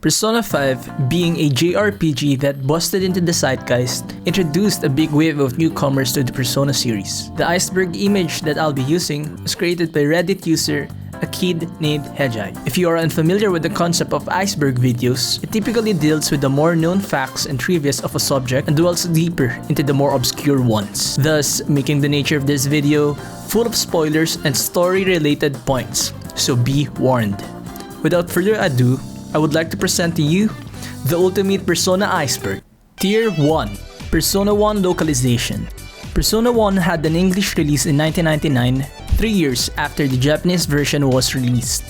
Persona 5, being a JRPG that busted into the zeitgeist, introduced a big wave of newcomers to the Persona series. The Iceberg image that I'll be using was created by Reddit user AKidNamedHejai. If you are unfamiliar with the concept of Iceberg videos, it typically deals with the more known facts and trivia of a subject and dwells deeper into the more obscure ones, thus making the nature of this video full of spoilers and story-related points, so be warned. Without further ado, I would like to present to you the ultimate Persona Iceberg. Tier 1. Persona 1 Localization. Persona 1 had an English release in 1999, 3 years after the Japanese version was released.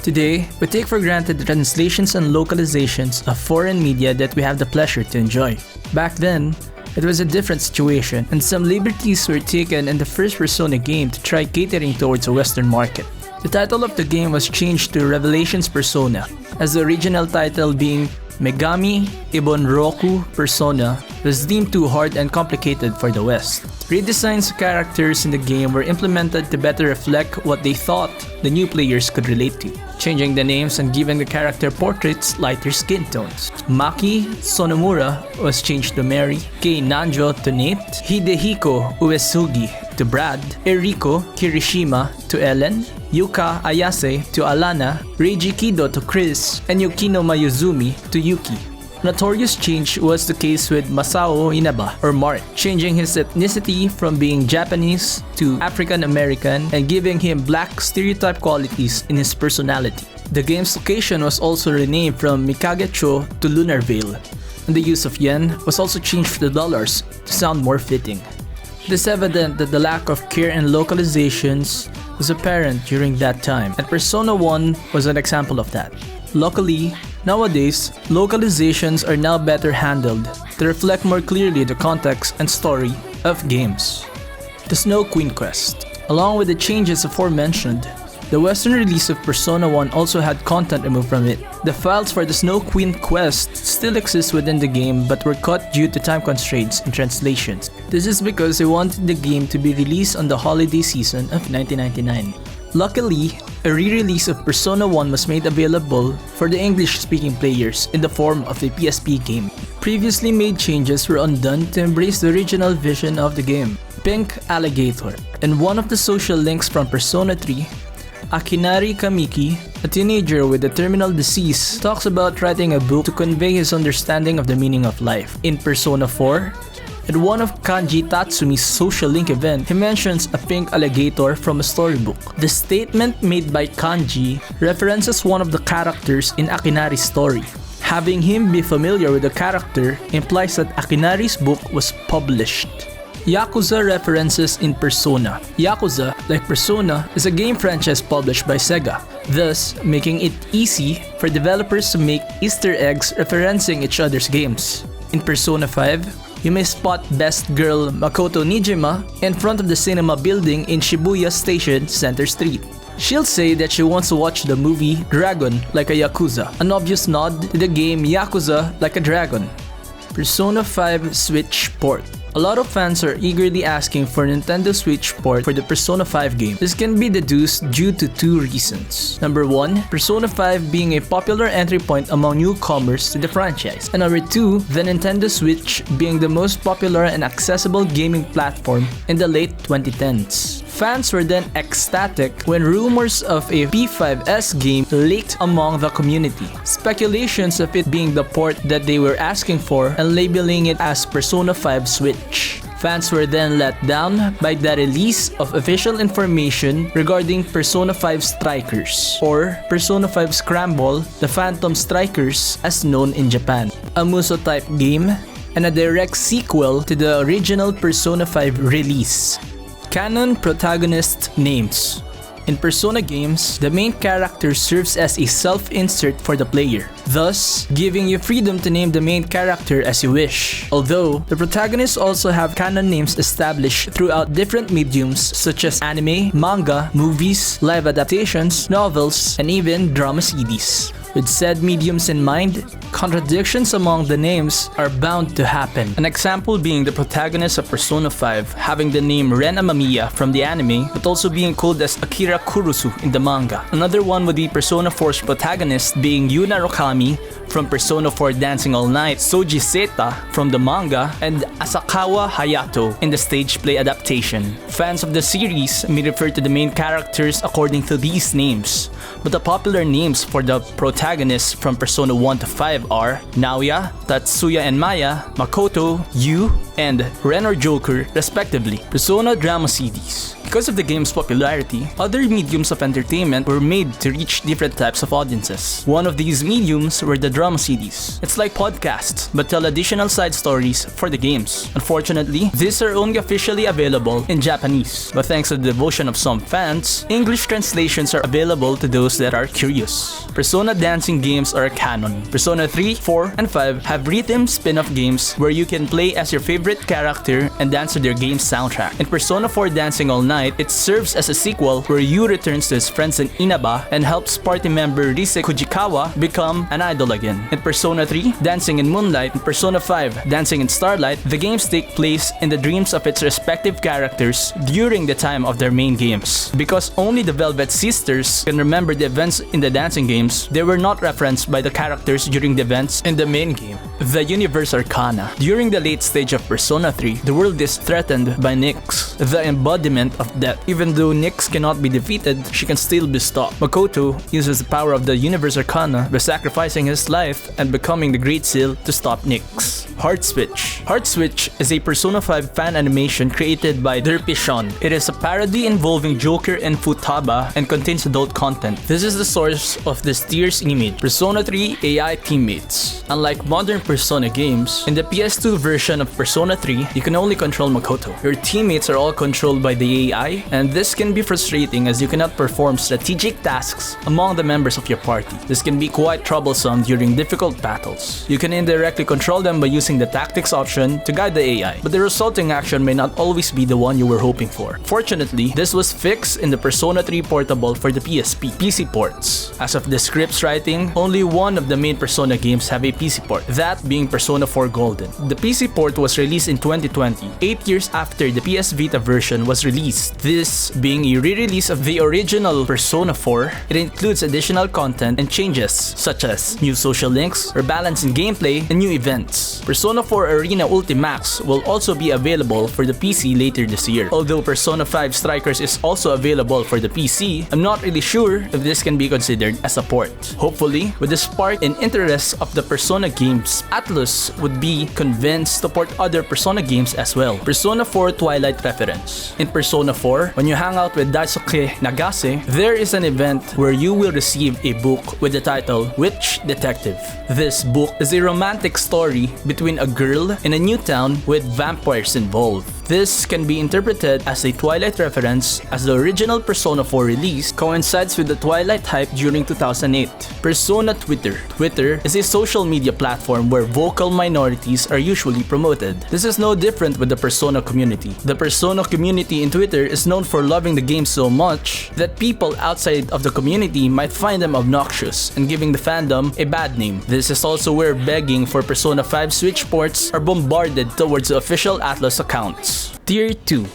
Today, we take for granted the translations and localizations of foreign media that we have the pleasure to enjoy. Back then, it was a different situation, and some liberties were taken in the first Persona game to try catering towards a Western market. The title of the game was changed to Revelations Persona, as the original title being Megami Ibonroku Persona was deemed too hard and complicated for the West. Redesigns of characters in the game were implemented to better reflect what they thought the new players could relate to, changing the names and giving the character portraits lighter skin tones. Maki Sonomura was changed to Mary, Kei Nanjo to Nate, Hidehiko Uesugi to Brad, Eriko Kirishima to Ellen, Yuka Ayase to Alana, Reiji Kido to Chris, and Yukino Mayuzumi to Yuki. Notorious change was the case with Masao Inaba, or Mark, changing his ethnicity from being Japanese to African American and giving him black stereotype qualities in his personality. The game's location was also renamed from Mikagecho to Lunar Vale, and the use of yen was also changed to dollars to sound more fitting. It is evident that the lack of care in localizations was apparent during that time, and Persona 1 was an example of that. Luckily, nowadays, localizations are now better handled to reflect more clearly the context and story of games. The Snow Queen Quest. Along with the changes aforementioned, the Western release of Persona 1 also had content removed from it. The files for the Snow Queen Quest still exist within the game but were cut due to time constraints and translations. This is because they wanted the game to be released on the holiday season of 1999. Luckily, a re-release of Persona 1 was made available for the English-speaking players in the form of a PSP game. Previously made changes were undone to embrace the original vision of the game. Pink Alligator. In one of the social links from Persona 3, Akinari Kamiki, a teenager with a terminal disease, talks about writing a book to convey his understanding of the meaning of life. In Persona 4, at one of Kanji Tatsumi's social link event, he mentions a pink alligator from a storybook. The statement made by Kanji references one of the characters in Akinari's story. Having him be familiar with the character implies that Akinari's book was published. Yakuza references in Persona. Yakuza, like Persona, is a game franchise published by Sega, thus making it easy for developers to make Easter eggs referencing each other's games. In Persona 5, you may spot best girl Makoto Nijima in front of the cinema building in Shibuya Station Center Street. She'll say that she wants to watch the movie Dragon Like a Yakuza, an obvious nod to the game Yakuza Like a Dragon. Persona 5 Switch port. A lot of fans are eagerly asking for a Nintendo Switch port for the Persona 5 game. This can be deduced due to two reasons. Number 1, Persona 5 being a popular entry point among newcomers to the franchise. And number 2, the Nintendo Switch being the most popular and accessible gaming platform in the late 2010s. Fans were then ecstatic when rumors of a P5S game leaked among the community. Speculations of it being the port that they were asking for and labeling it as Persona 5 Switch. Fans were then let down by the release of official information regarding Persona 5 Strikers, or Persona 5 Scramble, the Phantom Strikers as known in Japan, a Muso-type game and a direct sequel to the original Persona 5 release. Canon protagonist names. In Persona games, the main character serves as a self-insert for the player, thus giving you freedom to name the main character as you wish. Although, the protagonists also have canon names established throughout different mediums such as anime, manga, movies, live adaptations, novels, and even drama CDs. With said mediums in mind, contradictions among the names are bound to happen. An example being the protagonist of Persona 5 having the name Ren Amamiya from the anime, but also being called as Akira Kurusu in the manga. Another one would be Persona 4's protagonist being Yuna Rokami from Persona 4 Dancing All Night, Soji Seta from the manga, and Asakawa Hayato in the stage play adaptation. Fans of the series may refer to the main characters according to these names, but the popular names for the protagonists from Persona 1 to 5 are Naoya, Tatsuya and Maya, Makoto, Yu, and Ren or Joker, respectively. Persona drama CDs. Because of the game's popularity, other mediums of entertainment were made to reach different types of audiences. One of these mediums were the drama CDs. It's like podcasts, but tell additional side stories for the games. Unfortunately, these are only officially available in Japanese, but thanks to the devotion of some fans, English translations are available to those that are curious. Persona dancing games are canon. Persona 3, 4, and 5 have rhythm spin-off games where you can play as your favorite character and dance to their game's soundtrack. In Persona 4 Dancing All Night, it serves as a sequel where Yu returns to his friends in Inaba and helps party member Rise Kujikawa become an idol again. In Persona 3, Dancing in Moonlight, and Persona 5, Dancing in Starlight, the games take place in the dreams of its respective characters during the time of their main games. Because only the Velvet Sisters can remember the events in the dancing games, they were not referenced by the characters during the events in the main game. The Universe Arcana. During the late stage of Persona 3, the world is threatened by Nyx, the embodiment of death. Even though Nyx cannot be defeated, she can still be stopped. Makoto uses the power of the Universe Arcana by sacrificing his life and becoming the Great Seal to stop Nyx. Heart Switch. Heart Switch is a Persona 5 fan animation created by Derpishon. It is a parody involving Joker and Futaba and contains adult content. This is the source of this tier's image. Persona 3 AI Teammates. Unlike modern Persona games, in the PS2 version of Persona 3, you can only control Makoto. Your teammates are all controlled by the AI, and this can be frustrating as you cannot perform strategic tasks among the members of your party. This can be quite troublesome during difficult battles. You can indirectly control them by using the tactics option to guide the AI, but the resulting action may not always be the one you were hoping for. Fortunately, this was fixed in the Persona 3 Portable for the PSP PC ports. As of the script's writing, only one of the main Persona games have a PC port, that being Persona 4 Golden. The PC port was released in 2020, 8 years after the PS Vita version was released. This being a re-release of the original Persona 4, it includes additional content and changes such as new social links, rebalance in gameplay, and new events. Persona 4 Arena Ultimax will also be available for the PC later this year. Although Persona 5 Strikers is also available for the PC, I'm not really sure if this can be considered as a port. Hopefully, with the spark and interest of the Persona games, Atlus would be convinced to port other Persona games as well. Persona 4 Twilight reference. In Persona 4, when you hang out with Daisuke Nagase, there is an event where you will receive a book with the title Witch Detective. This book is a romantic story between a girl in a new town with vampires involved. This can be interpreted as a Twilight reference as the original Persona 4 release coincides with the Twilight hype during 2008. Persona Twitter. Twitter is a social media platform where vocal minorities are usually promoted. This is no different with the Persona community. The Persona community in Twitter is known for loving the game so much that people outside of the community might find them obnoxious and giving the fandom a bad name. This is also where begging for Persona 5 Switch ports are bombarded towards the official Atlus accounts. Tier 2.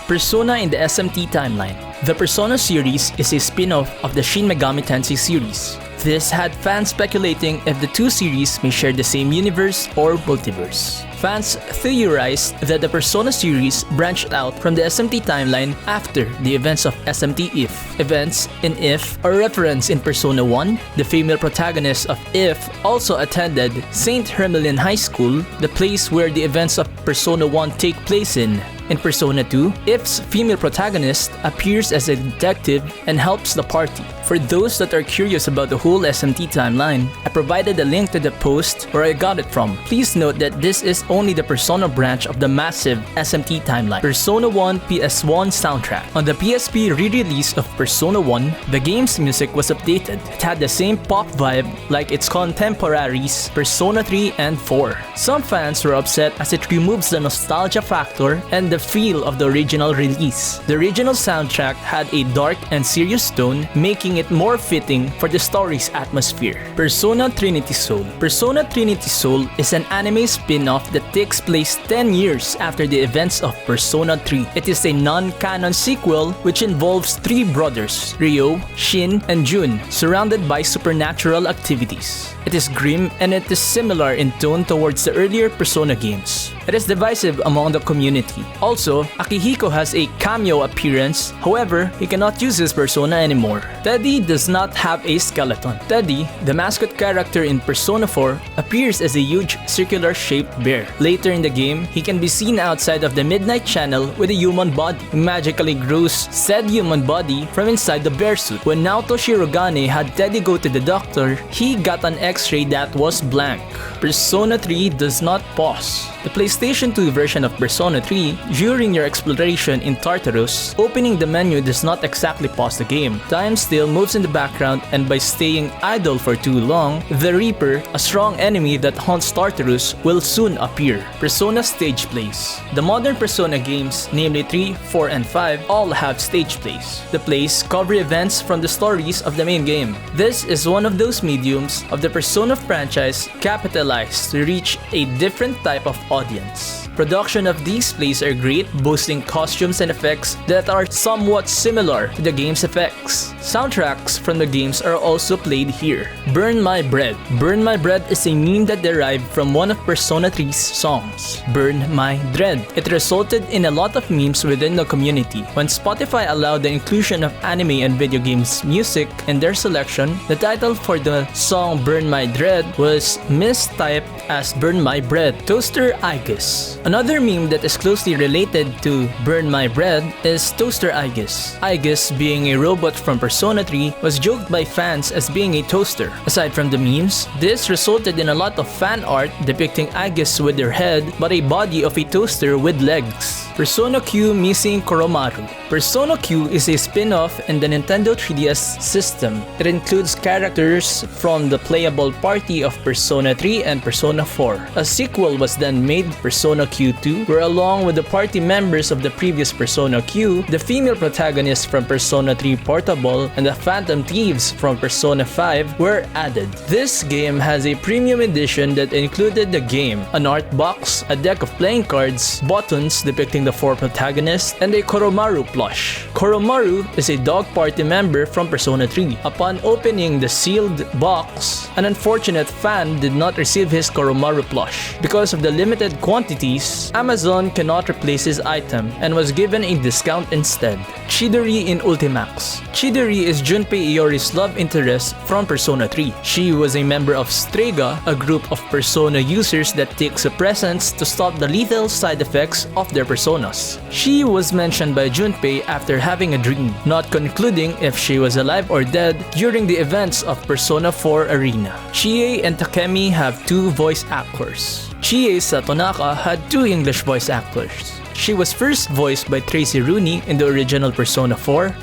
Persona in the SMT Timeline. The Persona series is a spin-off of the Shin Megami Tensei series. This had fans speculating if the two series may share the same universe or multiverse. Fans theorized that the Persona series branched out from the SMT timeline after the events of SMT If. Events in If are referenced in Persona 1. The female protagonist of If also attended St. Hermelin High School, the place where the events of Persona 1 take place in. In Persona 2, If's female protagonist appears as a detective and helps the party. For those that are curious about the whole SMT timeline, I provided a link to the post where I got it from. Please note that this is only the Persona branch of the massive SMT timeline. Persona 1 PS1 soundtrack. On the PSP re-release of Persona 1, the game's music was updated. It had the same pop vibe like its contemporaries Persona 3 and 4. Some fans were upset as it removes the nostalgia factor and the the feel of the original release. The original soundtrack had a dark and serious tone, making it more fitting for the story's atmosphere. Persona Trinity Soul. Persona Trinity Soul is an anime spin-off that takes place 10 years after the events of Persona 3. It is a non-canon sequel which involves three brothers, Ryo, Shin, and Jun, surrounded by supernatural activities. It is grim and it is similar in tone towards the earlier Persona games. It is divisive among the community. Also, Akihiko has a cameo appearance, however, he cannot use his persona anymore. Teddy does not have a skeleton. Teddy, the mascot character in Persona 4, appears as a huge circular-shaped bear. Later in the game, he can be seen outside of the Midnight Channel with a human body. He magically grows said human body from inside the bear suit. When Naoto Shirogane had Teddy go to the doctor, he got an X-ray that was blank. Persona 3 does not pause. The PlayStation 2 version of Persona 3, during your exploration in Tartarus, opening the menu does not exactly pause the game. Time still moves in the background, and by staying idle for too long, the Reaper, a strong enemy that haunts Tartarus, will soon appear. Persona stage plays. The modern Persona games, namely 3, 4, and 5, all have stage plays. The plays cover events from the stories of the main game. This is one of those mediums of the Persona franchise capitalized to reach a different type of audience. Production of these plays are great, boasting costumes and effects that are somewhat similar to the game's effects. Soundtracks from the games are also played here. Burn My Bread. Burn My Bread is a meme that derived from one of Persona 3's songs, Burn My Dread. It resulted in a lot of memes within the community. When Spotify allowed the inclusion of anime and video games music in their selection, the title for the song Burn My Dread was mistyped as Burn My Bread. Toaster Aegis. Another meme that is closely related to Burn My Bread is Toaster Aegis. Aegis, being a robot from Persona 3, was joked by fans as being a toaster. Aside from the memes, this resulted in a lot of fan art depicting Aegis with her head but a body of a toaster with legs. Persona Q Missing Koromaru. Persona Q is a spin-off in the Nintendo 3DS system. It includes characters from the playable party of Persona 3 and Persona 4. A sequel was then made, Persona Q2, where along with the party members of the previous Persona Q, the female protagonists from Persona 3 Portable and the Phantom Thieves from Persona 5 were added. This game has a premium edition that included the game, an art box, a deck of playing cards, buttons depicting the four protagonists, and a Koromaru plush. Koromaru is a dog party member from Persona 3. Upon opening the sealed box, an unfortunate fan did not receive his Koromaru plush. Because of the limited quantities, Amazon cannot replace his item and was given a discount instead. Chidori in Ultimax. Chidori is Junpei Iori's love interest from Persona 3. She was a member of Strega, a group of Persona users that take suppressants to stop the lethal side effects of their personas. She was mentioned by Junpei after having a dream, not concluding if she was alive or dead during the events of Persona 4 Arena. Chie and Takemi have two voice actors. Chie Satonaka had two English voice actors. She was first voiced by Tracy Rooney in the original Persona 4.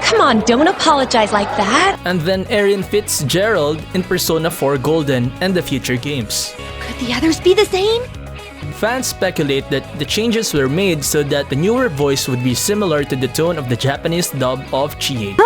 Come on, don't apologize like that. And then Erin Fitzgerald in Persona 4 Golden and the future games. Could the others be the same? Fans speculate that the changes were made so that the newer voice would be similar to the tone of the Japanese dub of Chie.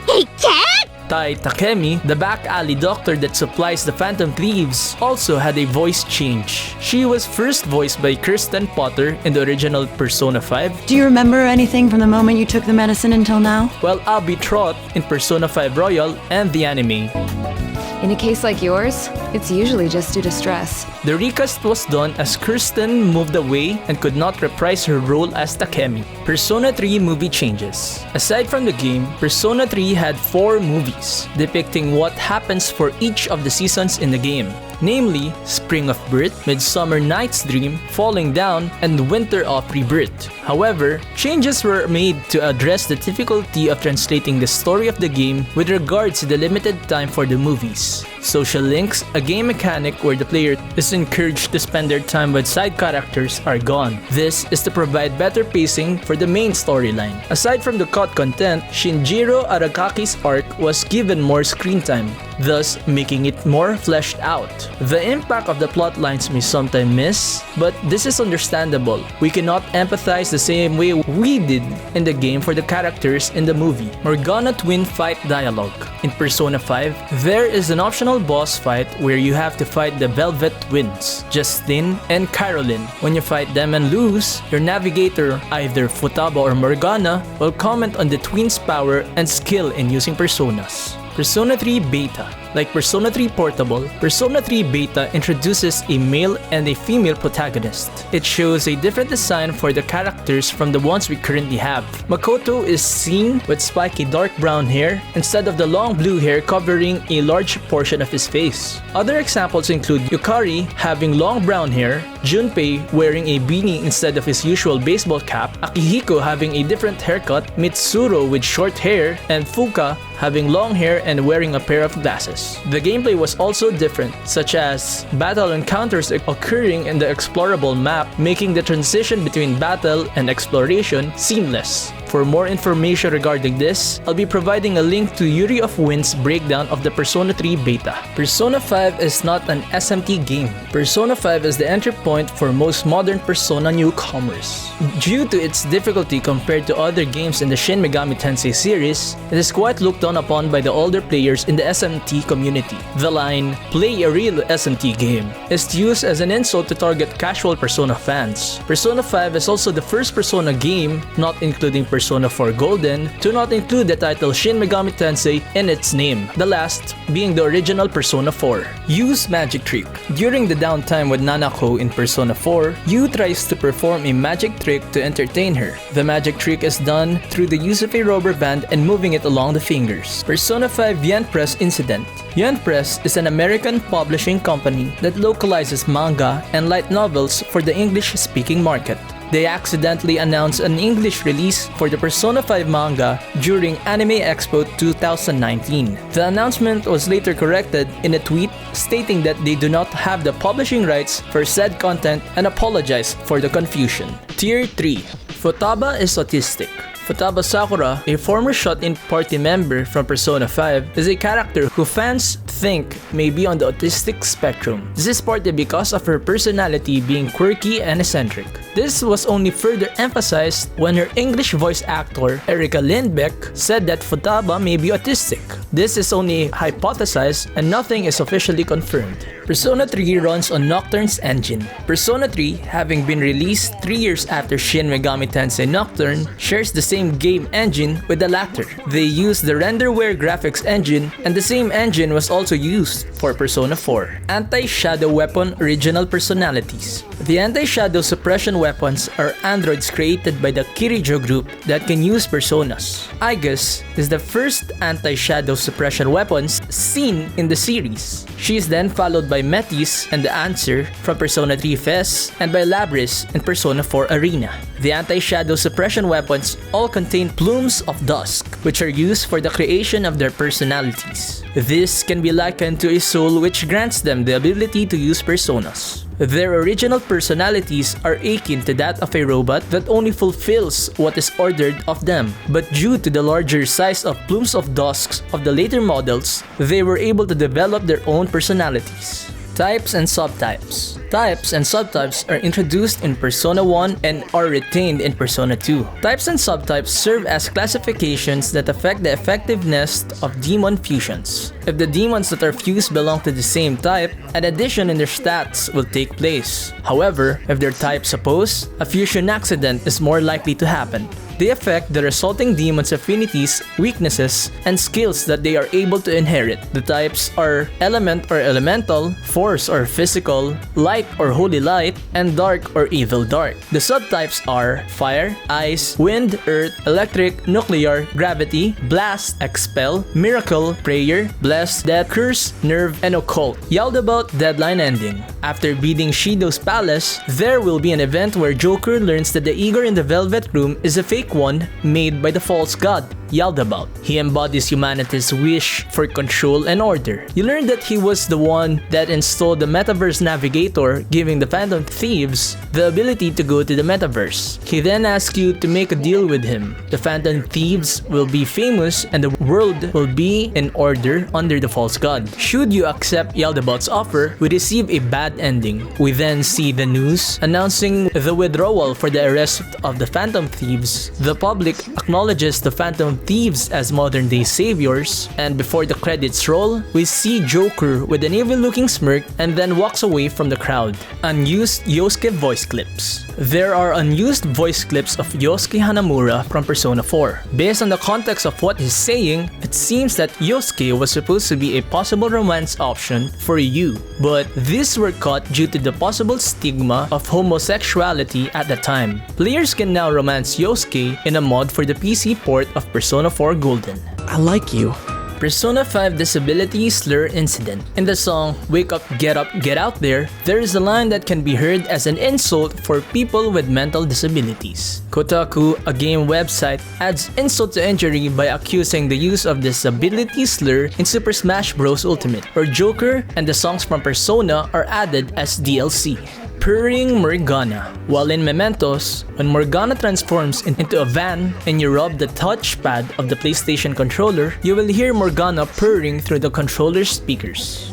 Hey, cat! Tai Takemi, the back alley doctor that supplies the Phantom Thieves, also had a voice change. She was first voiced by Kirsten Potter in the original Persona 5. Do you remember anything from the moment you took the medicine until now? While Abby Trott in Persona 5 Royal and the anime. In a case like yours, it's usually just due to stress. The recast was done as Kirsten moved away and could not reprise her role as Takemi. Persona 3 movie changes. Aside from the game, Persona 3 had 4 movies depicting what happens for each of the seasons in the game. Namely, Spring of Birth, Midsummer Night's Dream, Falling Down, and Winter of Rebirth. However, changes were made to address the difficulty of translating the story of the game with regards to the limited time for the movies. Social links, a game mechanic where the player is encouraged to spend their time with side characters, are gone. This is to provide better pacing for the main storyline. Aside from the cut content, Shinjiro Arakaki's arc was given more screen time, thus making it more fleshed out. The impact of the plot lines may sometimes miss, but this is understandable. We cannot empathize the same way we did in the game for the characters in the movie. Morgana twin fight dialogue. In Persona 5, there is an optional boss fight where you have to fight the Velvet Twins, Justine and Caroline. When you fight them and lose, your navigator, either Futaba or Morgana, will comment on the twins' power and skill in using personas. Persona 3 Beta. Like Persona 3 Portable, Persona 3 Beta introduces a male and a female protagonist. It shows a different design for the characters from the ones we currently have. Makoto is seen with spiky dark brown hair instead of the long blue hair covering a large portion of his face. Other examples include Yukari having long brown hair, Junpei wearing a beanie instead of his usual baseball cap, Akihiko having a different haircut, Mitsuru with short hair, and Fuka having long hair and wearing a pair of glasses. The gameplay was also different, such as battle encounters occurring in the explorable map, making the transition between battle and exploration seamless. For more information regarding this, I'll be providing a link to Yuri of Wind's breakdown of the Persona 3 beta. Persona 5 is not an SMT game. Persona 5 is the entry point for most modern Persona newcomers. Due to its difficulty compared to other games in the Shin Megami Tensei series, it is quite looked down upon by the older players in the SMT community. The line, "Play a real SMT game," is used as an insult to target casual Persona fans. Persona 5 is also the first Persona game, not including Persona 4 Golden, to not include the title Shin Megami Tensei in its name, the last being the original Persona 4. Use Magic Trick. During the downtime with Nanako in Persona 4, Yu tries to perform a magic trick to entertain her. The magic trick is done through the use of a rubber band and moving it along the fingers. Persona 5 Yen Press Incident. Yen Press is an American publishing company that localizes manga and light novels for the English-speaking market. They accidentally announced an English release for the Persona 5 manga during Anime Expo 2019. The announcement was later corrected in a tweet stating that they do not have the publishing rights for said content and apologize for the confusion. Tier 3. Futaba is autistic. Futaba Sakura, a former shut-in party member from Persona 5, is a character who fans think may be on the autistic spectrum. This is partly because of her personality being quirky and eccentric. This was only further emphasized when her English voice actor, Erika Lindbeck, said that Futaba may be autistic. This is only hypothesized and nothing is officially confirmed. Persona 3 runs on Nocturne's engine. Persona 3, having been released 3 years after Shin Megami Tensei Nocturne, shares the same game engine with the latter. They use the Renderware graphics engine, and the same engine was also used for Persona 4. Anti-Shadow Weapon Original Personalities. The anti-shadow suppression weapons are androids created by the Kirijo group that can use personas. Aigis is the first anti-shadow suppression weapons seen in the series. She is then followed by Metis and the Answer from Persona 3 FES and by Labris in Persona 4 Arena. The anti-shadow suppression weapons all contain plumes of dusk, which are used for the creation of their personalities. This can be likened to a soul which grants them the ability to use personas. Their original personalities are akin to that of a robot that only fulfills what is ordered of them, but due to the larger size of plumes of dusks of the later models, they were able to develop their own personalities. Types and subtypes. Types and subtypes are introduced in Persona 1 and are retained in Persona 2. Types and subtypes serve as classifications that affect the effectiveness of demon fusions. If the demons that are fused belong to the same type, an addition in their stats will take place. However, if their types oppose, a fusion accident is more likely to happen. They affect the resulting demon's affinities, weaknesses, and skills that they are able to inherit. The types are Element or Elemental, Force or Physical, Light or Holy Light, and Dark or Evil Dark. The subtypes are Fire, Ice, Wind, Earth, Electric, Nuclear, Gravity, Blast, Expel, Miracle, Prayer, Bless, Death, Curse, Nerve, and Occult. Yaldabaoth Deadline Ending. After beating Shido's palace, there will be an event where Joker learns that the Igor in the Velvet Room is a fake unique one made by the false god, Yaldabaoth. He embodies humanity's wish for control and order. You learn that he was the one that installed the Metaverse Navigator, giving the Phantom Thieves the ability to go to the Metaverse. He then asks you to make a deal with him. The Phantom Thieves will be famous and the world will be in order under the false god. Should you accept Yaldabaoth's offer, we receive a bad ending. We then see the news announcing the withdrawal for the arrest of the Phantom Thieves. The public acknowledges the Phantom Thieves as modern-day saviors, and before the credits roll, we see Joker with an evil-looking smirk and then walks away from the crowd. Unused Yosuke voice clips. There are unused voice clips of Yosuke Hanamura from Persona 4. Based on the context of what he's saying, it seems that Yosuke was supposed to be a possible romance option for Yu, but these were cut due to the possible stigma of homosexuality at the time. Players can now romance Yosuke in a mod for the PC port of Persona 4 Golden. I like you. Persona 5 Disability Slur Incident. In the song Wake Up, Get Out There, there is a line that can be heard as an insult for people with mental disabilities. Kotaku, a game website, adds insult to injury by accusing the use of disability slur in Super Smash Bros. Ultimate, where Joker and the songs from Persona are added as DLC. Purring Morgana. While in Mementos, when Morgana transforms into a van and you rub the touchpad of the PlayStation controller, you will hear Morgana purring through the controller's speakers.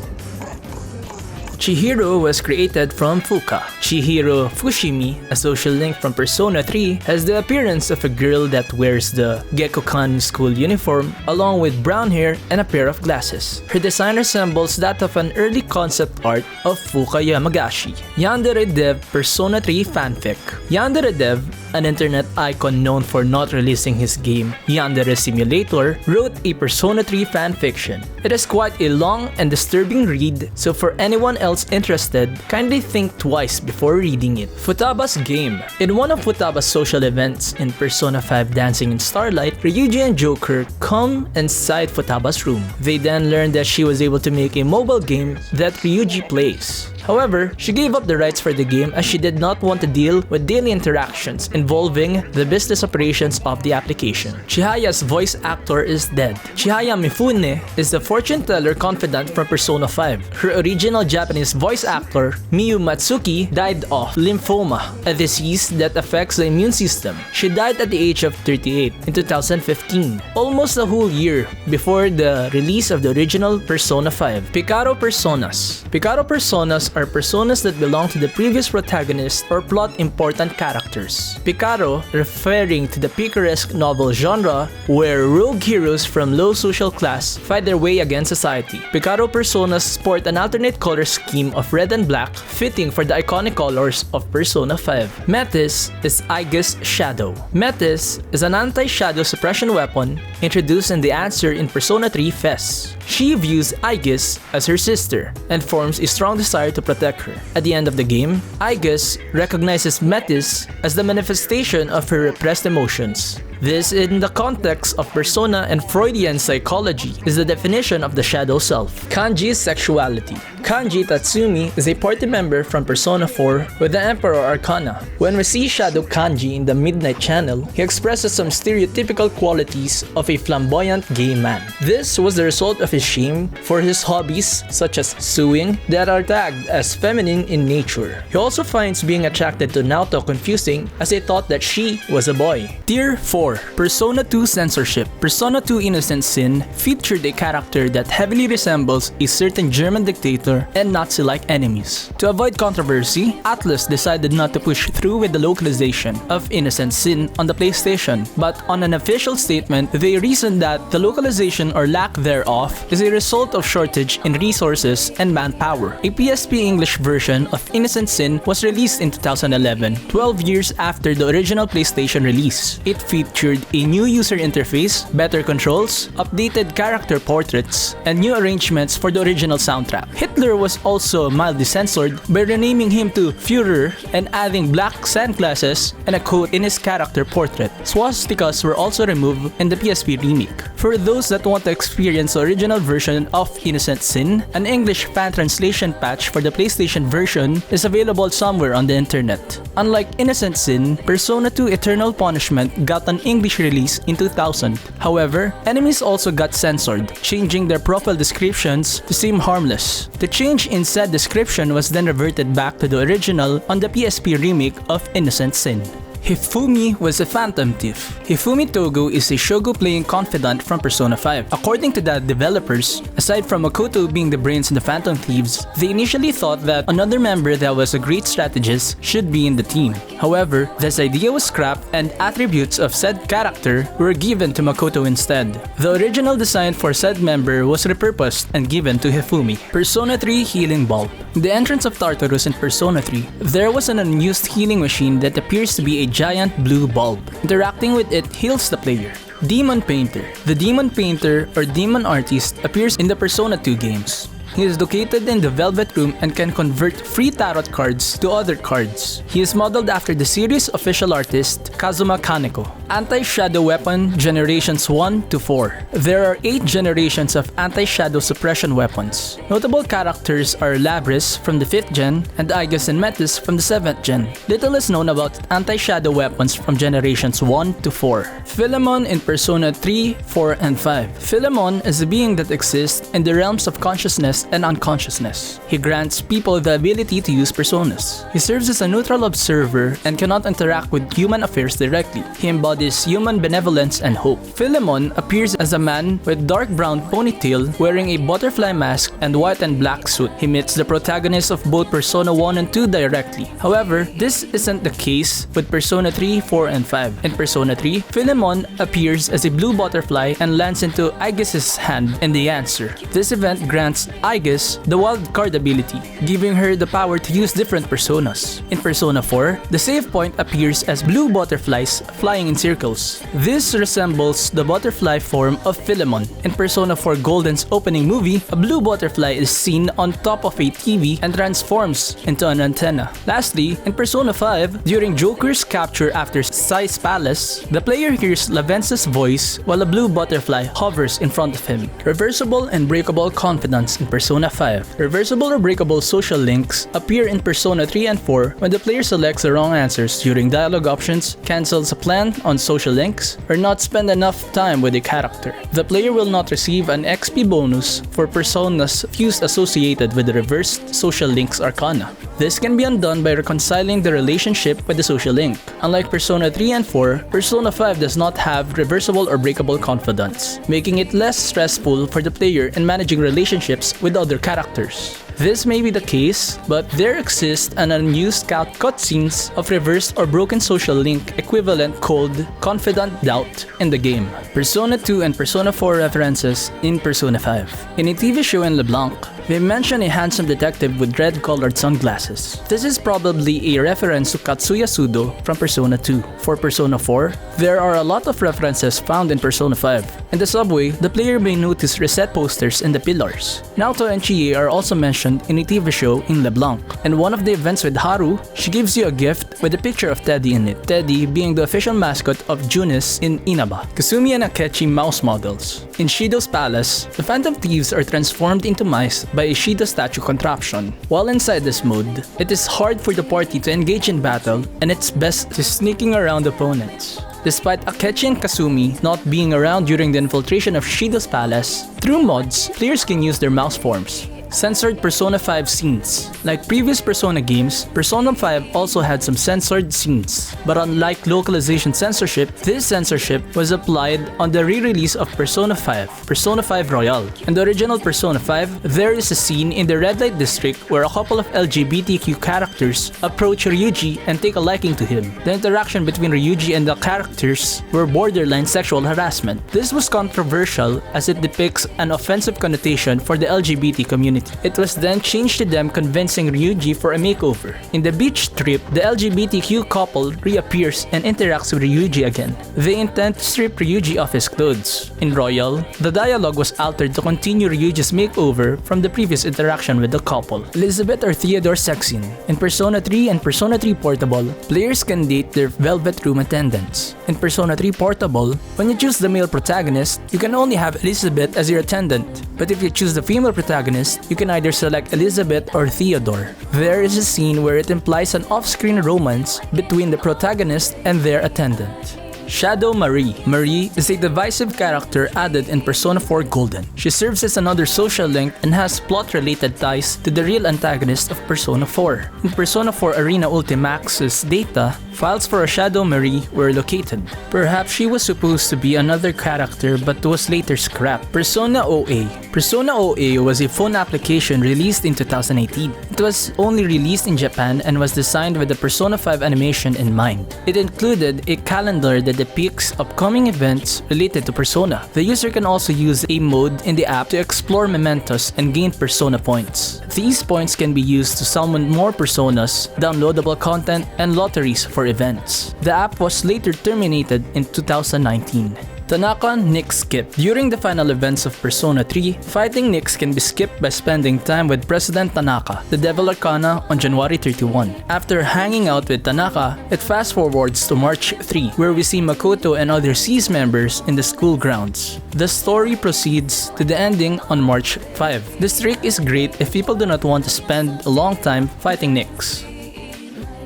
Chihiro was created from Fuka. Chihiro Fushimi, a social link from Persona 3, has the appearance of a girl that wears the Gekkoukan school uniform along with brown hair and a pair of glasses. Her design resembles that of an early concept art of Fuka Yamagashi. Yandere Dev Persona 3 fanfic. Yandere Dev, an internet icon known for not releasing his game Yandere Simulator, wrote a Persona 3 fanfiction. It is quite a long and disturbing read, so for anyone else interested, kindly think twice before reading it. Futaba's game. In one of Futaba's social events in Persona 5 Dancing in Starlight, Ryuji and Joker come inside Futaba's room. They then learn that she was able to make a mobile game that Ryuji plays. However, she gave up the rights for the game as she did not want to deal with daily interactions involving the business operations of the application. Chihaya's voice actor is dead. Chihaya Mifune is the fortune teller confidant from Persona 5. Her original Japanese voice actor, Miyu Matsuki, died of lymphoma, a disease that affects the immune system. She died at the age of 38 in 2015, almost a whole year before the release of the original Persona 5. Picaro Personas. Picaro Personas are personas that belong to the previous protagonist or plot important characters. Picaro, referring to the picaresque novel genre where rogue heroes from low social class fight their way against society. Picaro personas sport an alternate color scheme of red and black, fitting for the iconic colors of Persona 5. Metis is Aegis Shadow. Metis is an anti-shadow suppression weapon introduced in the answer in Persona 3 FES. She views Aegis as her sister and forms a strong desire to protect her. At the end of the game, Aegis recognizes Metis as the manifestation of her repressed emotions. This, in the context of Persona and Freudian psychology, is the definition of the shadow self. Kanji's sexuality. Kanji Tatsumi is a party member from Persona 4 with the Emperor Arcana. When we see Shadow Kanji in the Midnight Channel, he expresses some stereotypical qualities of a flamboyant gay man. This was the result of his shame for his hobbies, such as sewing, that are tagged as feminine in nature. He also finds being attracted to Naoto confusing as he thought that she was a boy. Tier 4. Persona 2 Censorship. Persona 2 Innocent Sin featured a character that heavily resembles a certain German dictator and Nazi-like enemies. To avoid controversy, Atlus decided not to push through with the localization of Innocent Sin on the PlayStation, but on an official statement, they reasoned that the localization or lack thereof is a result of shortage in resources and manpower. A PSP English version of Innocent Sin was released in 2011, 12 years after the original PlayStation release. It featured featured a new user interface, better controls, updated character portraits, and new arrangements for the original soundtrack. Hitler was also mildly censored by renaming him to Führer and adding black sunglasses and a coat in his character portrait. Swastikas were also removed in the PSP remake. For those that want to experience the original version of Innocent Sin, an English fan translation patch for the PlayStation version is available somewhere on the internet. Unlike Innocent Sin, Persona 2 Eternal Punishment got an English release in 2000. However, enemies also got censored, changing their profile descriptions to seem harmless. The change in said description was then reverted back to the original on the PSP remake of Innocent Sin. Hifumi was a phantom thief. Hifumi Togo is a Shogo-playing confidant from Persona 5. According to the developers, aside from Makoto being the brains in the Phantom Thieves, they initially thought that another member that was a great strategist should be in the team. However, this idea was scrapped and attributes of said character were given to Makoto instead. The original design for said member was repurposed and given to Hifumi. Persona 3 Healing Bulb. In the entrance of Tartarus in Persona 3, there was an unused healing machine that appears to be a giant blue bulb. Interacting with it heals the player. Demon Painter. The Demon Painter or Demon Artist appears in the Persona 2 games. He is located in the Velvet Room and can convert free tarot cards to other cards. He is modeled after the series official artist Kazuma Kaneko. Anti-Shadow Weapon Generations 1 to 4. There are 8 generations of anti-shadow suppression weapons. Notable characters are Labris from the 5th gen and Aigis and Metis from the 7th gen. Little is known about anti-shadow weapons from generations 1 to 4. Philemon in Persona 3, 4, and 5. Philemon is a being that exists in the realms of consciousness and unconsciousness. He grants people the ability to use personas. He serves as a neutral observer and cannot interact with human affairs directly. He embodies human benevolence and hope. Philemon appears as a man with dark brown ponytail wearing a butterfly mask and white and black suit. He meets the protagonist of both Persona 1 and 2 directly. However, this isn't the case with Persona 3, 4, and 5. In Persona 3, Philemon appears as a blue butterfly and lands into Aigis' hand in the answer. This event grants Aigis the wild card ability, giving her the power to use different personas. In Persona 4, the save point appears as blue butterflies flying in circles. This resembles the butterfly form of Philemon. In Persona 4 Golden's opening movie, a blue butterfly is seen on top of a TV and transforms into an antenna. Lastly, in Persona 5, during Joker's capture after Sai's palace, the player hears Lavenza's voice while a blue butterfly hovers in front of him. Reversible and breakable confidants in Persona 5. Reversible or breakable social links appear in Persona 3 and 4 when the player selects the wrong answers during dialogue options, cancels a plan on social links, or not spend enough time with a character. The player will not receive an XP bonus for personas fused associated with the reversed social links arcana. This can be undone by reconciling the relationship with the social link. Unlike Persona 3 and 4, Persona 5 does not have reversible or breakable confidants, making it less stressful for the player in managing relationships with other characters. This may be the case, but there exist an unused cutscenes of reversed or broken social link equivalent called Confidant Doubt in the game. Persona 2 and Persona 4 references in Persona 5. In a TV show in LeBlanc, they mention a handsome detective with red-colored sunglasses. This is probably a reference to Katsuya Sudo from Persona 2. For Persona 4, there are a lot of references found in Persona 5. In the subway, the player may notice reset posters in the pillars. Naoto and Chie are also mentioned in a TV show in LeBlanc. In one of the events with Haru, she gives you a gift with a picture of Teddy in it, Teddy being the official mascot of Junis in Inaba. Kasumi and Akechi mouse models. In Shido's palace, the Phantom Thieves are transformed into mice by a Shido statue contraption. While inside this mode, it is hard for the party to engage in battle and it's best to sneaking around opponents. Despite Akechi and Kasumi not being around during the infiltration of Shido's palace, through mods, players can use their mouse forms. Censored Persona 5 scenes. Like previous Persona games, Persona 5 also had some censored scenes. But unlike localization censorship, this censorship was applied on the re-release of Persona 5, Persona 5 Royal. In the original Persona 5, there is a scene in the Red Light District where a couple of LGBTQ characters approach Ryuji and take a liking to him. The interaction between Ryuji and the characters were borderline sexual harassment. This was controversial as it depicts an offensive connotation for the LGBT community. it. It was then changed to them convincing Ryuji for a makeover. In the beach trip, the LGBTQ couple reappears and interacts with Ryuji again. They intend to strip Ryuji of his clothes. In Royal, the dialogue was altered to continue Ryuji's makeover from the previous interaction with the couple. Elizabeth or Theodore sex scene. In Persona 3 and Persona 3 Portable, players can date their Velvet Room attendants. In Persona 3 Portable, when you choose the male protagonist, you can only have Elizabeth as your attendant. But if you choose the female protagonist, you can either select Elizabeth or Theodore. There is a scene where it implies an off-screen romance between the protagonist and their attendant. Shadow Marie. Marie is a divisive character added in Persona 4 Golden. She serves as another social link and has plot-related ties to the real antagonist of Persona 4. In Persona 4 Arena Ultimax's data, files for a Shadow Marie were located. Perhaps she was supposed to be another character but was later scrapped. Persona OA. Persona OA was a phone application released in 2018. It was only released in Japan and was designed with the Persona 5 animation in mind. It included a calendar that depicts upcoming events related to Persona. The user can also use a mode in the app to explore mementos and gain Persona points. These points can be used to summon more Personas, downloadable content, and lotteries for events. The app was later terminated in 2019. Tanaka Nick Skip. During the final events of Persona 3, fighting Nix can be skipped by spending time with President Tanaka, the Devil Arcana, on January 31. After hanging out with Tanaka, it fast forwards to March 3, where we see Makoto and other SEAS members in the school grounds. The story proceeds to the ending on March 5. This trick is great if people do not want to spend a long time fighting Nix.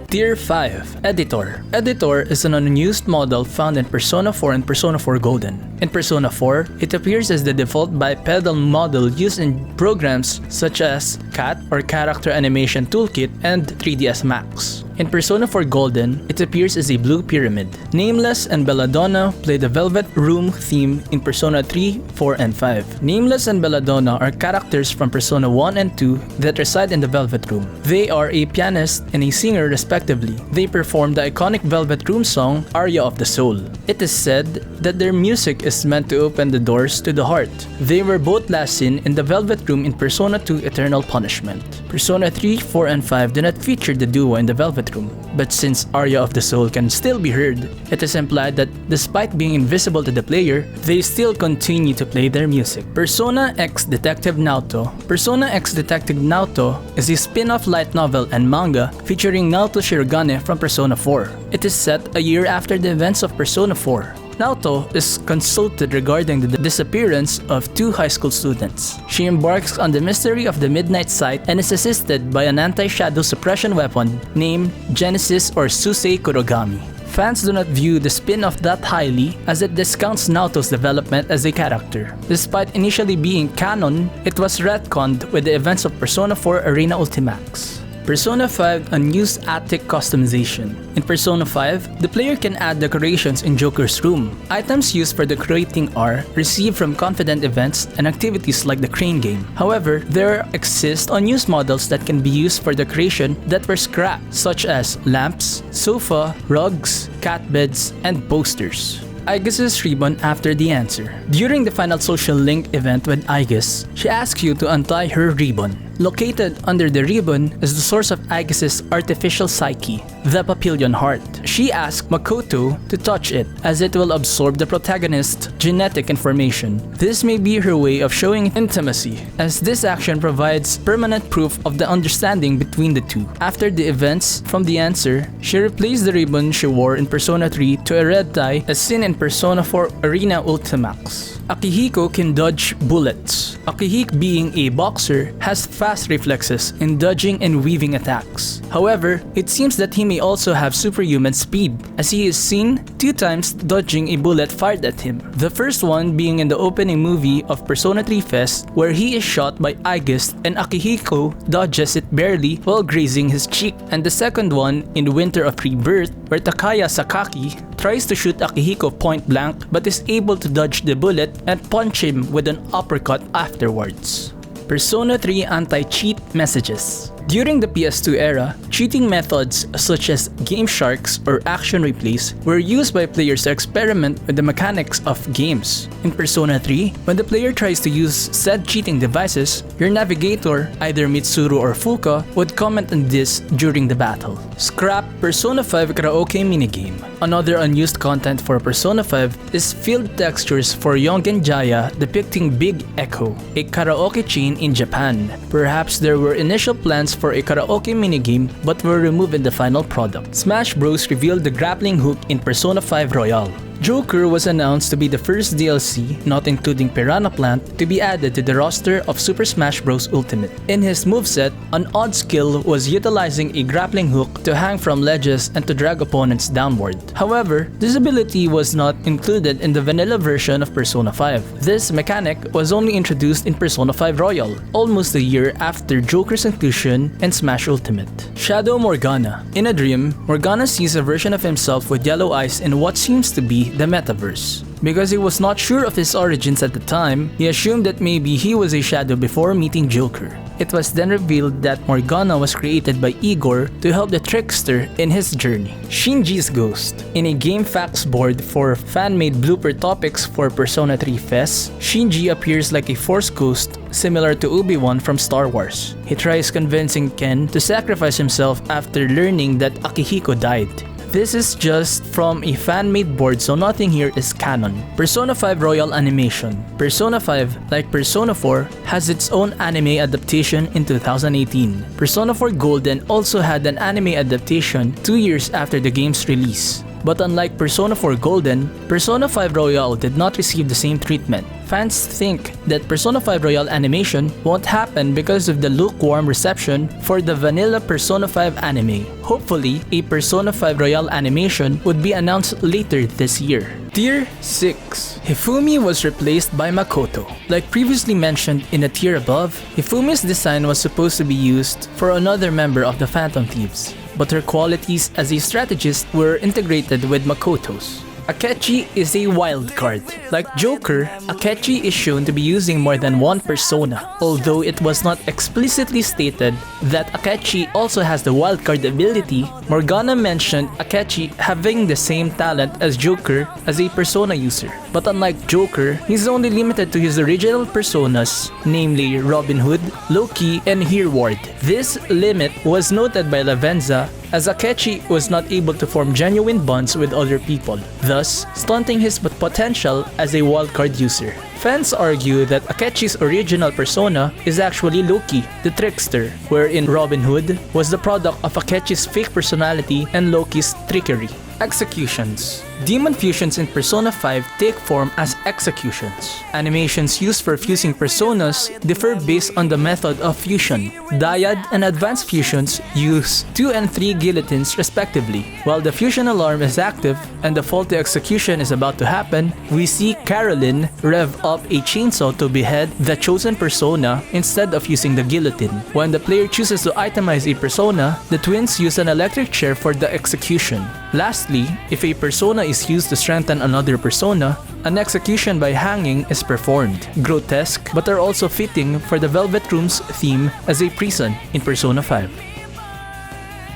Tier 5. Editor. Editor is an unused model found in Persona 4 and Persona 4 Golden. In Persona 4, it appears as the default bipedal model used in programs such as CAT or Character Animation Toolkit and 3ds Max. In Persona 4 Golden, it appears as a blue pyramid. Nameless and Belladonna play the Velvet Room theme in Persona 3, 4, and 5. Nameless and Belladonna are characters from Persona 1 and 2 that reside in the Velvet Room. They are a pianist and a singer respectively. They perform the iconic Velvet Room song, Aria of the Soul. It is said that their music is meant to open the doors to the heart. They were both last seen in the Velvet Room in Persona 2 Eternal Punishment. Persona 3, 4, and 5 do not feature the duo in the Velvet Room, but since Aria of the Soul can still be heard, it is implied that despite being invisible to the player, they still continue to play their music. Persona X Detective Naoto. Persona X Detective Naoto is a spin-off light novel and manga featuring Naoto Shirogane from Persona 4. It is set a year after the events of Persona 4. Naoto is consulted regarding the disappearance of two high school students. She embarks on the mystery of the Midnight Site and is assisted by an anti-shadow suppression weapon named Genesis or Susei Kurogami. Fans do not view the spin-off that highly as it discounts Naoto's development as a character. Despite initially being canon, it was retconned with the events of Persona 4 Arena Ultimax. Persona 5 Unused Attic Customization. In Persona 5, the player can add decorations in Joker's room. Items used for decorating are received from confident events and activities like the Crane game. However, there exist unused models that can be used for decoration that were scrapped, such as lamps, sofa, rugs, cat beds, and posters. Aegis's ribbon after the answer. During the final social link event with Aegis, she asks you to untie her ribbon. Located under the ribbon is the source of Aegis's artificial psyche, the Papillion Heart. She asks Makoto to touch it, as it will absorb the protagonist's genetic information. This may be her way of showing intimacy, as this action provides permanent proof of the understanding between the two. After the events from the answer, she replaced the ribbon she wore in Persona 3 to a red tie as seen in Persona 4 Arena Ultimax. Akihiko can dodge bullets. Akihiko, being a boxer, has fast reflexes in dodging and weaving attacks. However, it seems that he may also have superhuman speed, as he is seen 2 times dodging a bullet fired at him. The first one being in the opening movie of Persona 3 Fest, where he is shot by Aegis and Akihiko dodges it barely while grazing his cheek. And the second one in Winter of Rebirth, where Takaya Sakaki tries to shoot Akihiko point blank but is able to dodge the bullet and punch him with an uppercut afterwards. Persona 3 Anti-Cheat Messages. During the PS2 era, cheating methods such as game sharks or action replays were used by players to experiment with the mechanics of games. In Persona 3, when the player tries to use said cheating devices, your navigator, either Mitsuru or Fuka, would comment on this during the battle. Scrap Persona 5 karaoke minigame. Another unused content for Persona 5 is field textures for Yongen Jaya depicting Big Echo, a karaoke chain in Japan. Perhaps there were initial plans for a karaoke minigame but were removed in the final product. Smash Bros. Revealed the grappling hook in Persona 5 Royal. Joker was announced to be the first DLC, not including Piranha Plant, to be added to the roster of Super Smash Bros. Ultimate. In his moveset, an odd skill was utilizing a grappling hook to hang from ledges and to drag opponents downward. However, this ability was not included in the vanilla version of Persona 5. This mechanic was only introduced in Persona 5 Royal, almost a year after Joker's inclusion in Smash Ultimate. Shadow Morgana. In a dream, Morgana sees a version of himself with yellow eyes in what seems to be the metaverse. Because he was not sure of his origins at the time, he assumed that maybe he was a shadow before meeting Joker. It was then revealed that Morgana was created by Igor to help the trickster in his journey. Shinji's Ghost. In a game facts board for fan-made blooper topics for Persona 3 Fest, Shinji appears like a Force ghost similar to Obi-Wan from Star Wars. He tries convincing Ken to sacrifice himself after learning that Akihiko died. This is just from a fan-made board, so nothing here is canon. Persona 5 Royal Animation. Persona 5, like Persona 4, has its own anime adaptation in 2018. Persona 4 Golden also had an anime adaptation 2 years after the game's release. But unlike Persona 4 Golden, Persona 5 Royal did not receive the same treatment. Fans think that Persona 5 Royal animation won't happen because of the lukewarm reception for the vanilla Persona 5 anime. Hopefully, a Persona 5 Royal animation would be announced later this year. Tier 6. Hifumi was replaced by Makoto. Like previously mentioned in the tier above, Hifumi's design was supposed to be used for another member of the Phantom Thieves, but her qualities as a strategist were integrated with Makoto's. Akechi is a wild card. Like Joker, Akechi is shown to be using more than one persona, although it was not explicitly stated that Akechi also has the wildcard ability. Morgana mentioned Akechi having the same talent as Joker as a persona user. But unlike Joker, he's only limited to his original personas, namely Robin Hood, Loki, and Hereward. This limit was noted by Lavenza as Akechi was not able to form genuine bonds with other people, thus stunting his potential as a wildcard user. Fans argue that Akechi's original persona is actually Loki, the trickster, wherein Robin Hood was the product of Akechi's fake personality and Loki's trickery. Executions. Demon fusions in Persona 5 take form as executions. Animations used for fusing personas differ based on the method of fusion. Dyad and advanced fusions use 2 and 3 guillotines respectively. While the fusion alarm is active and the faulty execution is about to happen, we see Caroline rev up a chainsaw to behead the chosen persona instead of using the guillotine. When the player chooses to itemize a persona, the twins use an electric chair for the execution. Lastly, if a persona is used to strengthen another persona, an execution by hanging is performed. Grotesque, but are also fitting for the Velvet Room's theme as a prison in Persona 5.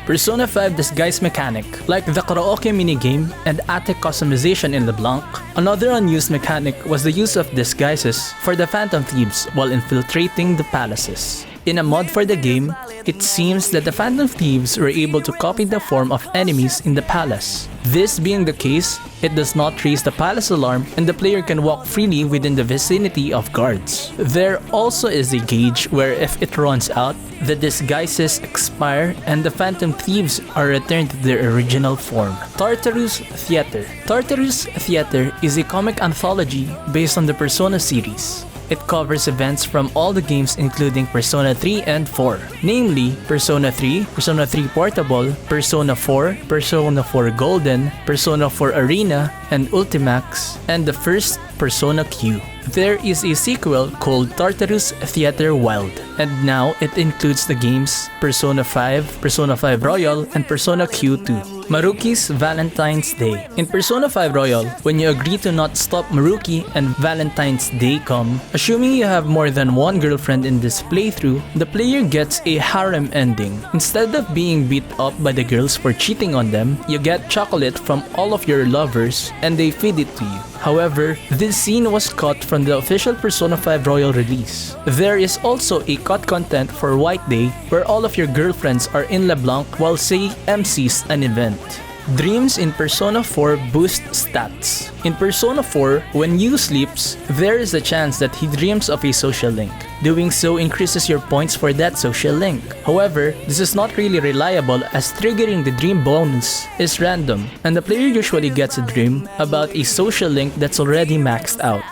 Persona 5 Disguise Mechanic. Like the karaoke minigame and attic customization in LeBlanc, another unused mechanic was the use of disguises for the Phantom Thieves while infiltrating the palaces. In a mod for the game, it seems that the Phantom Thieves were able to copy the form of enemies in the palace. This being the case, it does not raise the palace alarm and the player can walk freely within the vicinity of guards. There also is a gauge where if it runs out, the disguises expire and the Phantom Thieves are returned to their original form. Tartarus Theater. Tartarus Theater is a comic anthology based on the Persona series. It covers events from all the games including Persona 3 and 4, namely Persona 3, Persona 3 Portable, Persona 4, Persona 4 Golden, Persona 4 Arena, and Ultimax, and the first Persona Q. There is a sequel called Tartarus Theater Wild, and now it includes the games Persona 5, Persona 5 Royal, and Persona Q2. Maruki's Valentine's Day. In Persona 5 Royal, when you agree to not stop Maruki and Valentine's Day come, assuming you have more than one girlfriend in this playthrough, the player gets a harem ending. Instead of being beat up by the girls for cheating on them, you get chocolate from all of your lovers and they feed it to you. However, this scene was cut from the official Persona 5 Royal release. There is also a cut content for White Day where all of your girlfriends are in LeBlanc while Sei MCs an event. Dreams in Persona 4 boost stats. In Persona 4, when Yu sleeps, there is a chance that he dreams of a social link. Doing so increases your points for that social link. However, this is not really reliable as triggering the dream bonus is random, and the player usually gets a dream about a social link that's already maxed out.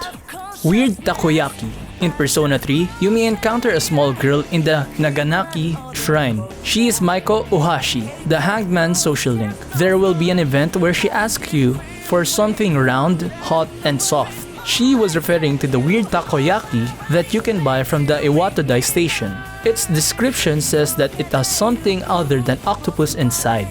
Weird Takoyaki. In Persona 3, you may encounter a small girl in the Naganaki Shrine. She is Maiko Ohashi, the Hanged Man social link. There will be an event where she asks you for something round, hot, and soft. She was referring to the weird takoyaki that you can buy from the Iwatodai station. Its description says that it has something other than octopus inside.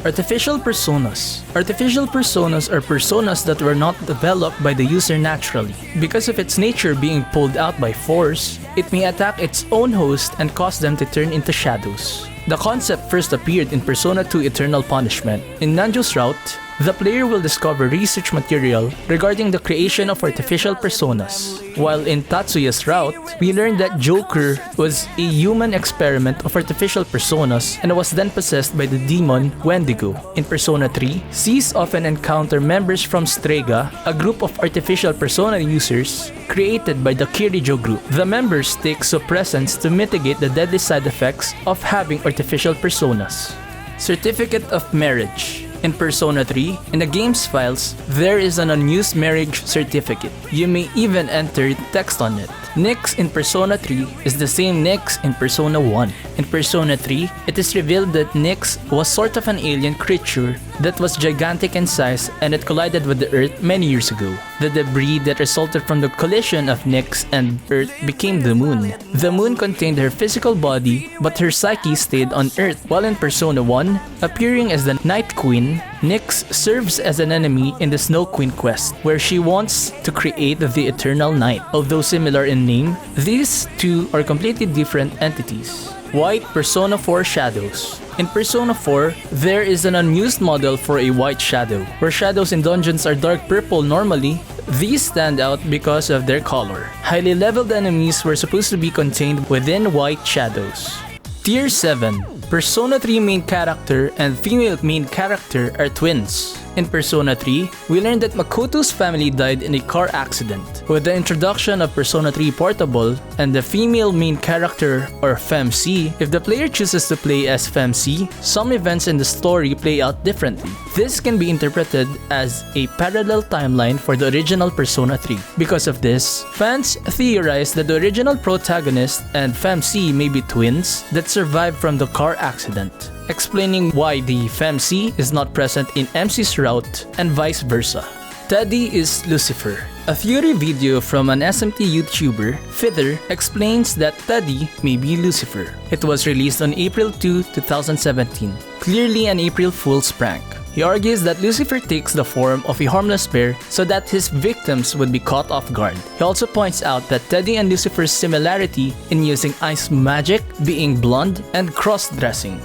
Artificial personas. Artificial personas are personas that were not developed by the user naturally. Because of its nature being pulled out by force, it may attack its own host and cause them to turn into shadows. The concept first appeared in Persona 2 Eternal Punishment. In Nanjo's route, the player will discover research material regarding the creation of artificial personas. While in Tatsuya's route, we learned that Joker was a human experiment of artificial personas and was then possessed by the demon Wendigo. In Persona 3, Cs often encounter members from Strega, a group of artificial persona users created by the Kirijo group. The members take suppressants to mitigate the deadly side effects of having artificial personas. Certificate of Marriage. In Persona 3, in the game's files, there is an unused marriage certificate. You may even enter text on it. Nyx in Persona 3 is the same Nyx in Persona 1. In Persona 3, it is revealed that Nyx was sort of an alien creature that was gigantic in size and it collided with the Earth many years ago. The debris that resulted from the collision of Nyx and Earth became the Moon. The Moon contained her physical body, but her psyche stayed on Earth. While in Persona 1, appearing as the Night Queen, Nyx serves as an enemy in the Snow Queen quest, where she wants to create the Eternal Night. Although similar in name, these two are completely different entities. White Persona 4 Shadows. In Persona 4, there is an unused model for a white shadow. Where shadows in dungeons are dark purple normally, these stand out because of their color. Highly leveled enemies were supposed to be contained within white shadows. Tier 7. Persona 3 main character and female main character are twins. In Persona 3, we learned that Makoto's family died in a car accident. With the introduction of Persona 3 Portable and the female main character or FemC, if the player chooses to play as FemC, some events in the story play out differently. This can be interpreted as a parallel timeline for the original Persona 3. Because of this, fans theorize that the original protagonist and FemC may be twins that survived from the car accident, explaining why the FemC is not present in MC's route and vice versa. Teddy is Lucifer. A theory video from an SMT YouTuber, Fither, explains that Teddy may be Lucifer. It was released on April 2, 2017. Clearly an April Fool's prank. He argues that Lucifer takes the form of a harmless bear so that his victims would be caught off guard. He also points out that Teddy and Lucifer's similarity in using ice magic, being blonde, and cross-dressing.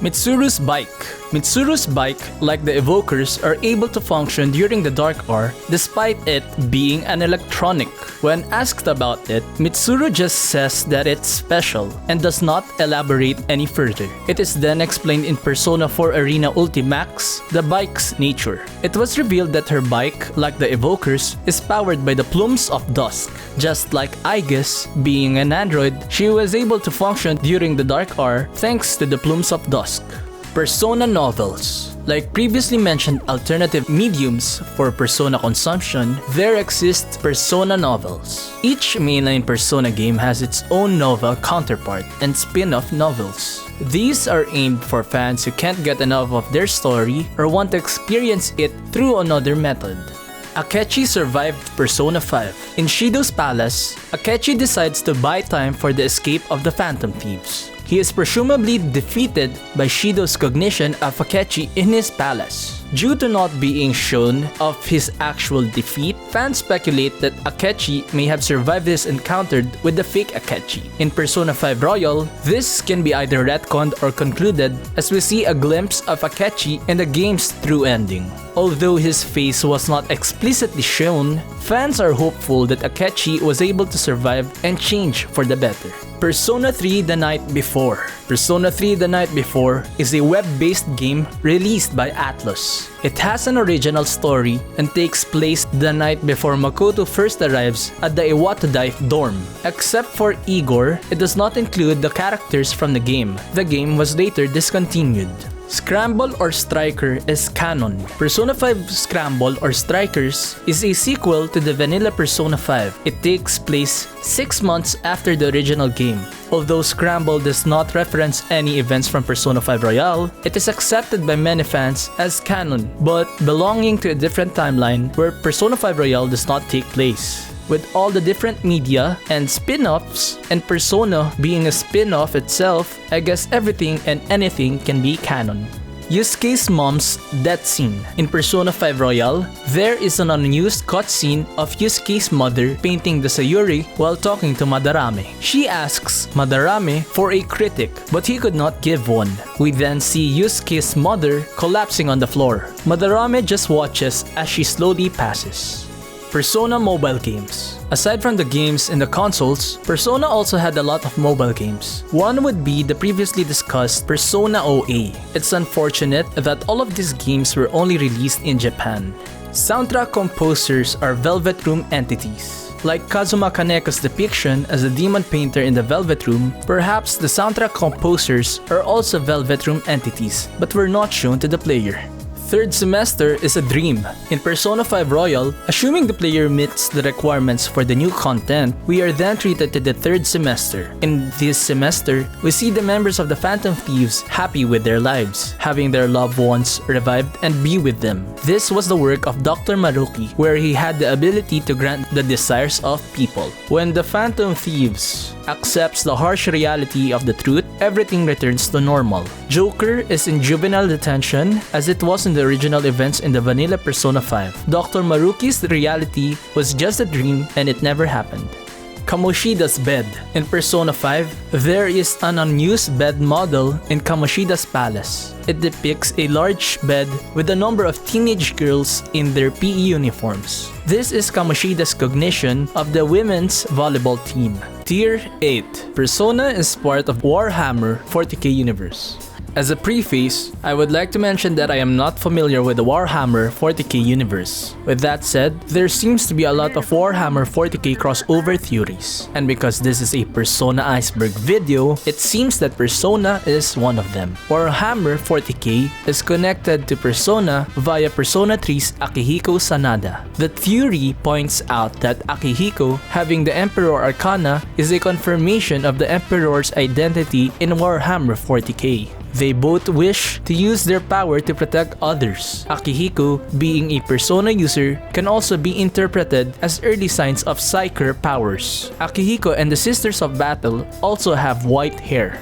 Mitsuru's bike. Mitsuru's bike, like the evokers, are able to function during the dark hour despite it being an electronic. When asked about it, Mitsuru just says that it's special and does not elaborate any further. It is then explained in Persona 4 Arena Ultimax, the bike's nature. It was revealed that her bike, like the evokers, is powered by the Plumes of Dusk. Just like Aegis, being an android, she was able to function during the dark hour thanks to the Plumes of Dusk. Persona novels. Like previously mentioned alternative mediums for Persona consumption, there exist Persona novels. Each mainline Persona game has its own novel counterpart and spin-off novels. These are aimed for fans who can't get enough of their story or want to experience it through another method. Akechi survived Persona 5. In Shido's palace, Akechi decides to buy time for the escape of the Phantom Thieves. He is presumably defeated by Shido's cognition of Akechi in his palace. Due to not being shown of his actual defeat, fans speculate that Akechi may have survived this encounter with the fake Akechi. In Persona 5 Royal, this can be either retconned or concluded as we see a glimpse of Akechi in the game's true ending. Although his face was not explicitly shown, fans are hopeful that Akechi was able to survive and change for the better. Persona 3 The Night Before. Persona 3 The Night Before is a web-based game released by Atlus. It has an original story and takes place the night before Makoto first arrives at the Iwatodai dorm. Except for Igor, it does not include the characters from the game. The game was later discontinued. Scramble or Striker is canon. Persona 5 Scramble or Strikers is a sequel to the vanilla Persona 5. It takes place 6 months after the original game. Although Scramble does not reference any events from Persona 5 Royale, it is accepted by many fans as canon, but belonging to a different timeline where Persona 5 Royale does not take place. With all the different media and spin-offs, and Persona being a spin-off itself, I guess everything and anything can be canon. Yusuke's mom's death scene. In Persona 5 Royal, there is an unused cutscene of Yusuke's mother painting the Sayuri while talking to Madarame. She asks Madarame for a critic, but he could not give one. We then see Yusuke's mother collapsing on the floor. Madarame just watches as she slowly passes. Persona mobile games. Aside from the games in the consoles, Persona also had a lot of mobile games. One would be the previously discussed Persona OA. It's unfortunate that all of these games were only released in Japan. Soundtrack composers are Velvet Room entities. Like Kazuma Kaneko's depiction as a demon painter in the Velvet Room, perhaps the soundtrack composers are also Velvet Room entities, but were not shown to the player. Third semester is a dream. In Persona 5 Royal, assuming the player meets the requirements for the new content, we are then treated to the third semester. In this semester, we see the members of the Phantom Thieves happy with their lives, having their loved ones revived and be with them. This was the work of Dr. Maruki, where he had the ability to grant the desires of people. When the Phantom Thieves accepts the harsh reality of the truth, everything returns to normal. Joker is in juvenile detention as it was in the original events in the vanilla Persona 5. Dr. Maruki's reality was just a dream and it never happened. Kamoshida's bed. In Persona 5, there is an unused bed model in Kamoshida's palace. It depicts a large bed with a number of teenage girls in their PE uniforms. This is Kamoshida's cognition of the women's volleyball team. Tier 8. Persona is part of Warhammer 40k universe. As a preface, I would like to mention that I am not familiar with the Warhammer 40k universe. With that said, there seems to be a lot of Warhammer 40k crossover theories. And because this is a Persona Iceberg video, it seems that Persona is one of them. Warhammer 40k is connected to Persona via Persona 3's Akihiko Sanada. The theory points out that Akihiko, having the Emperor Arcana, is a confirmation of the Emperor's identity in Warhammer 40k. They both wish to use their power to protect others. Akihiko, being a Persona user, can also be interpreted as early signs of Psyker powers. Akihiko and the Sisters of Battle also have white hair.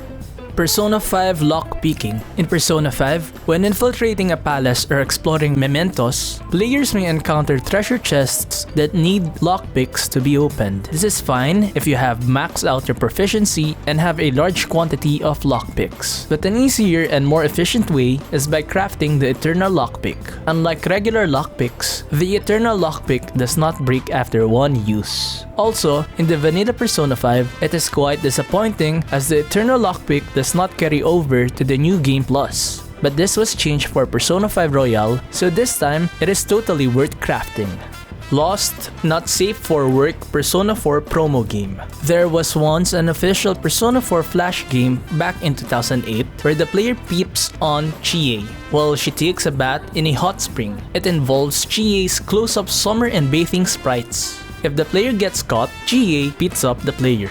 Persona 5 lockpicking. In Persona 5, when infiltrating a palace or exploring mementos, players may encounter treasure chests that need lockpicks to be opened. This is fine if you have maxed out your proficiency and have a large quantity of lockpicks. But an easier and more efficient way is by crafting the Eternal Lockpick. Unlike regular lockpicks, the Eternal Lockpick does not break after one use. Also, in the vanilla Persona 5, it is quite disappointing as the Eternal Lockpick does not carry over to the new Game Plus. But this was changed for Persona 5 Royal, so this time, it is totally worth crafting. Lost, Not Safe for Work Persona 4 promo game. There was once an official Persona 4 Flash game back in 2008 where the player peeps on Chie while she takes a bath in a hot spring. It involves Chie's close-up summer and bathing sprites. If the player gets caught, Chie beats up the player.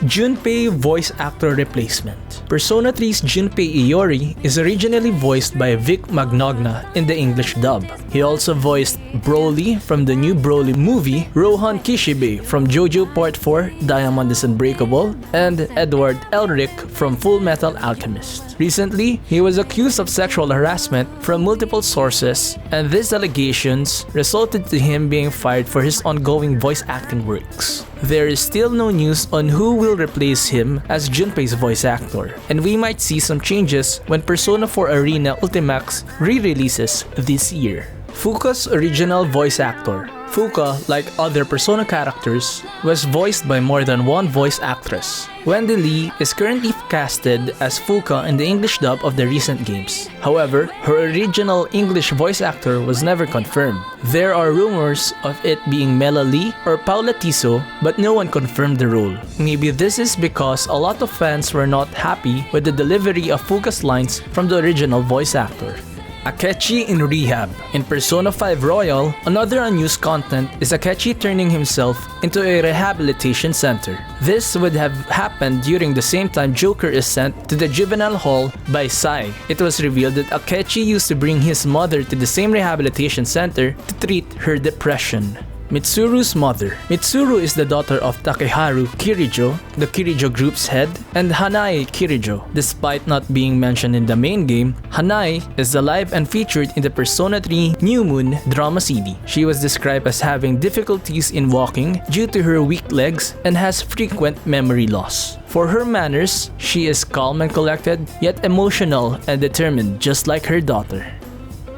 Junpei voice actor replacement. Persona 3's Junpei Iori is originally voiced by Vic Mignogna in the English dub. He also voiced Broly from the new Broly movie, Rohan Kishibe from JoJo Part 4 Diamond is Unbreakable, and Edward Elric from Full Metal Alchemist. Recently, he was accused of sexual harassment from multiple sources, and these allegations resulted to him being fired for his ongoing voice acting works. There is still no news on who will replace him as Junpei's voice actor, and we might see some changes when Persona 4 Arena Ultimax re-releases this year. Fuka's original voice actor. Fuka, like other Persona characters, was voiced by more than one voice actress. Wendy Lee is currently casted as Fuka in the English dub of the recent games. However, her original English voice actor was never confirmed. There are rumors of it being Mela Lee or Paula Tiso, but no one confirmed the role. Maybe this is because a lot of fans were not happy with the delivery of Fuka's lines from the original voice actor. Akechi in rehab. In Persona 5 Royal, another unused content is Akechi turning himself into a rehabilitation center. This would have happened during the same time Joker is sent to the juvenile hall by Sai. It was revealed that Akechi used to bring his mother to the same rehabilitation center to treat her depression. Mitsuru's mother. Mitsuru is the daughter of Takeharu Kirijo, the Kirijo group's head, and Hanae Kirijo. Despite not being mentioned in the main game, Hanae is alive and featured in the Persona 3 New Moon drama CD. She was described as having difficulties in walking due to her weak legs and has frequent memory loss. For her manners, she is calm and collected, yet emotional and determined just like her daughter.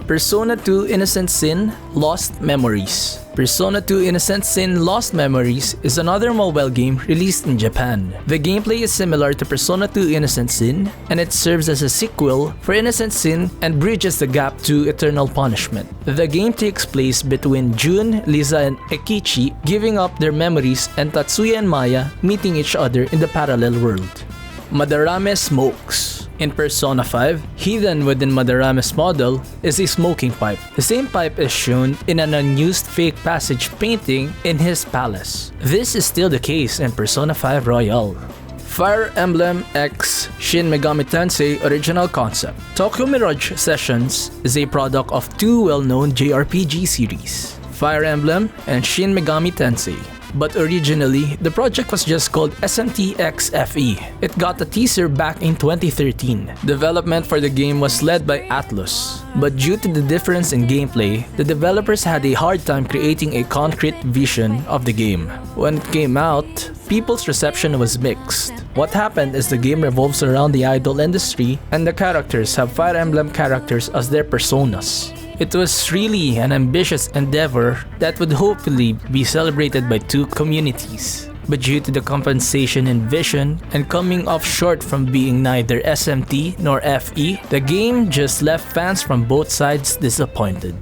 Persona 2 Innocent Sin Lost Memories. Persona 2 Innocent Sin Lost Memories is another mobile game released in Japan. The gameplay is similar to Persona 2 Innocent Sin, and it serves as a sequel for Innocent Sin and bridges the gap to Eternal Punishment. The game takes place between Jun, Lisa, and Ekichi giving up their memories and Tatsuya and Maya meeting each other in the parallel world. Madarame Smokes. In Persona 5, hidden within Madarame's model is a smoking pipe. The same pipe is shown in an unused fake passage painting in his palace. This is still the case in Persona 5 Royal. Fire Emblem X Shin Megami Tensei Original Concept. Tokyo Mirage Sessions is a product of two well-known JRPG series, Fire Emblem and Shin Megami Tensei. But originally, the project was just called SMT XFE. It got a teaser back in 2013. Development for the game was led by Atlus. But due to the difference in gameplay, the developers had a hard time creating a concrete vision of the game. When it came out, people's reception was mixed. What happened is the game revolves around the idol industry, and the characters have Fire Emblem characters as their personas. It was really an ambitious endeavor that would hopefully be celebrated by two communities. But due to the compensation in vision and coming off short from being neither SMT nor FE, the game just left fans from both sides disappointed.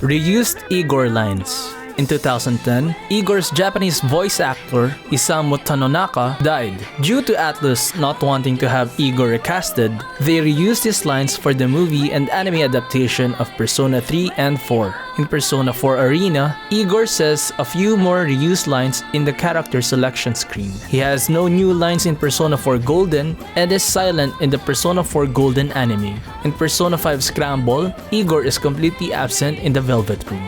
Reused Igor lines. In 2010, Igor's Japanese voice actor, Isamu Tanonaka, died. Due to Atlus not wanting to have Igor recasted, they reused his lines for the movie and anime adaptation of Persona 3 and 4. In Persona 4 Arena, Igor says a few more reused lines in the character selection screen. He has no new lines in Persona 4 Golden and is silent in the Persona 4 Golden anime. In Persona 5 Scramble, Igor is completely absent in the Velvet Room.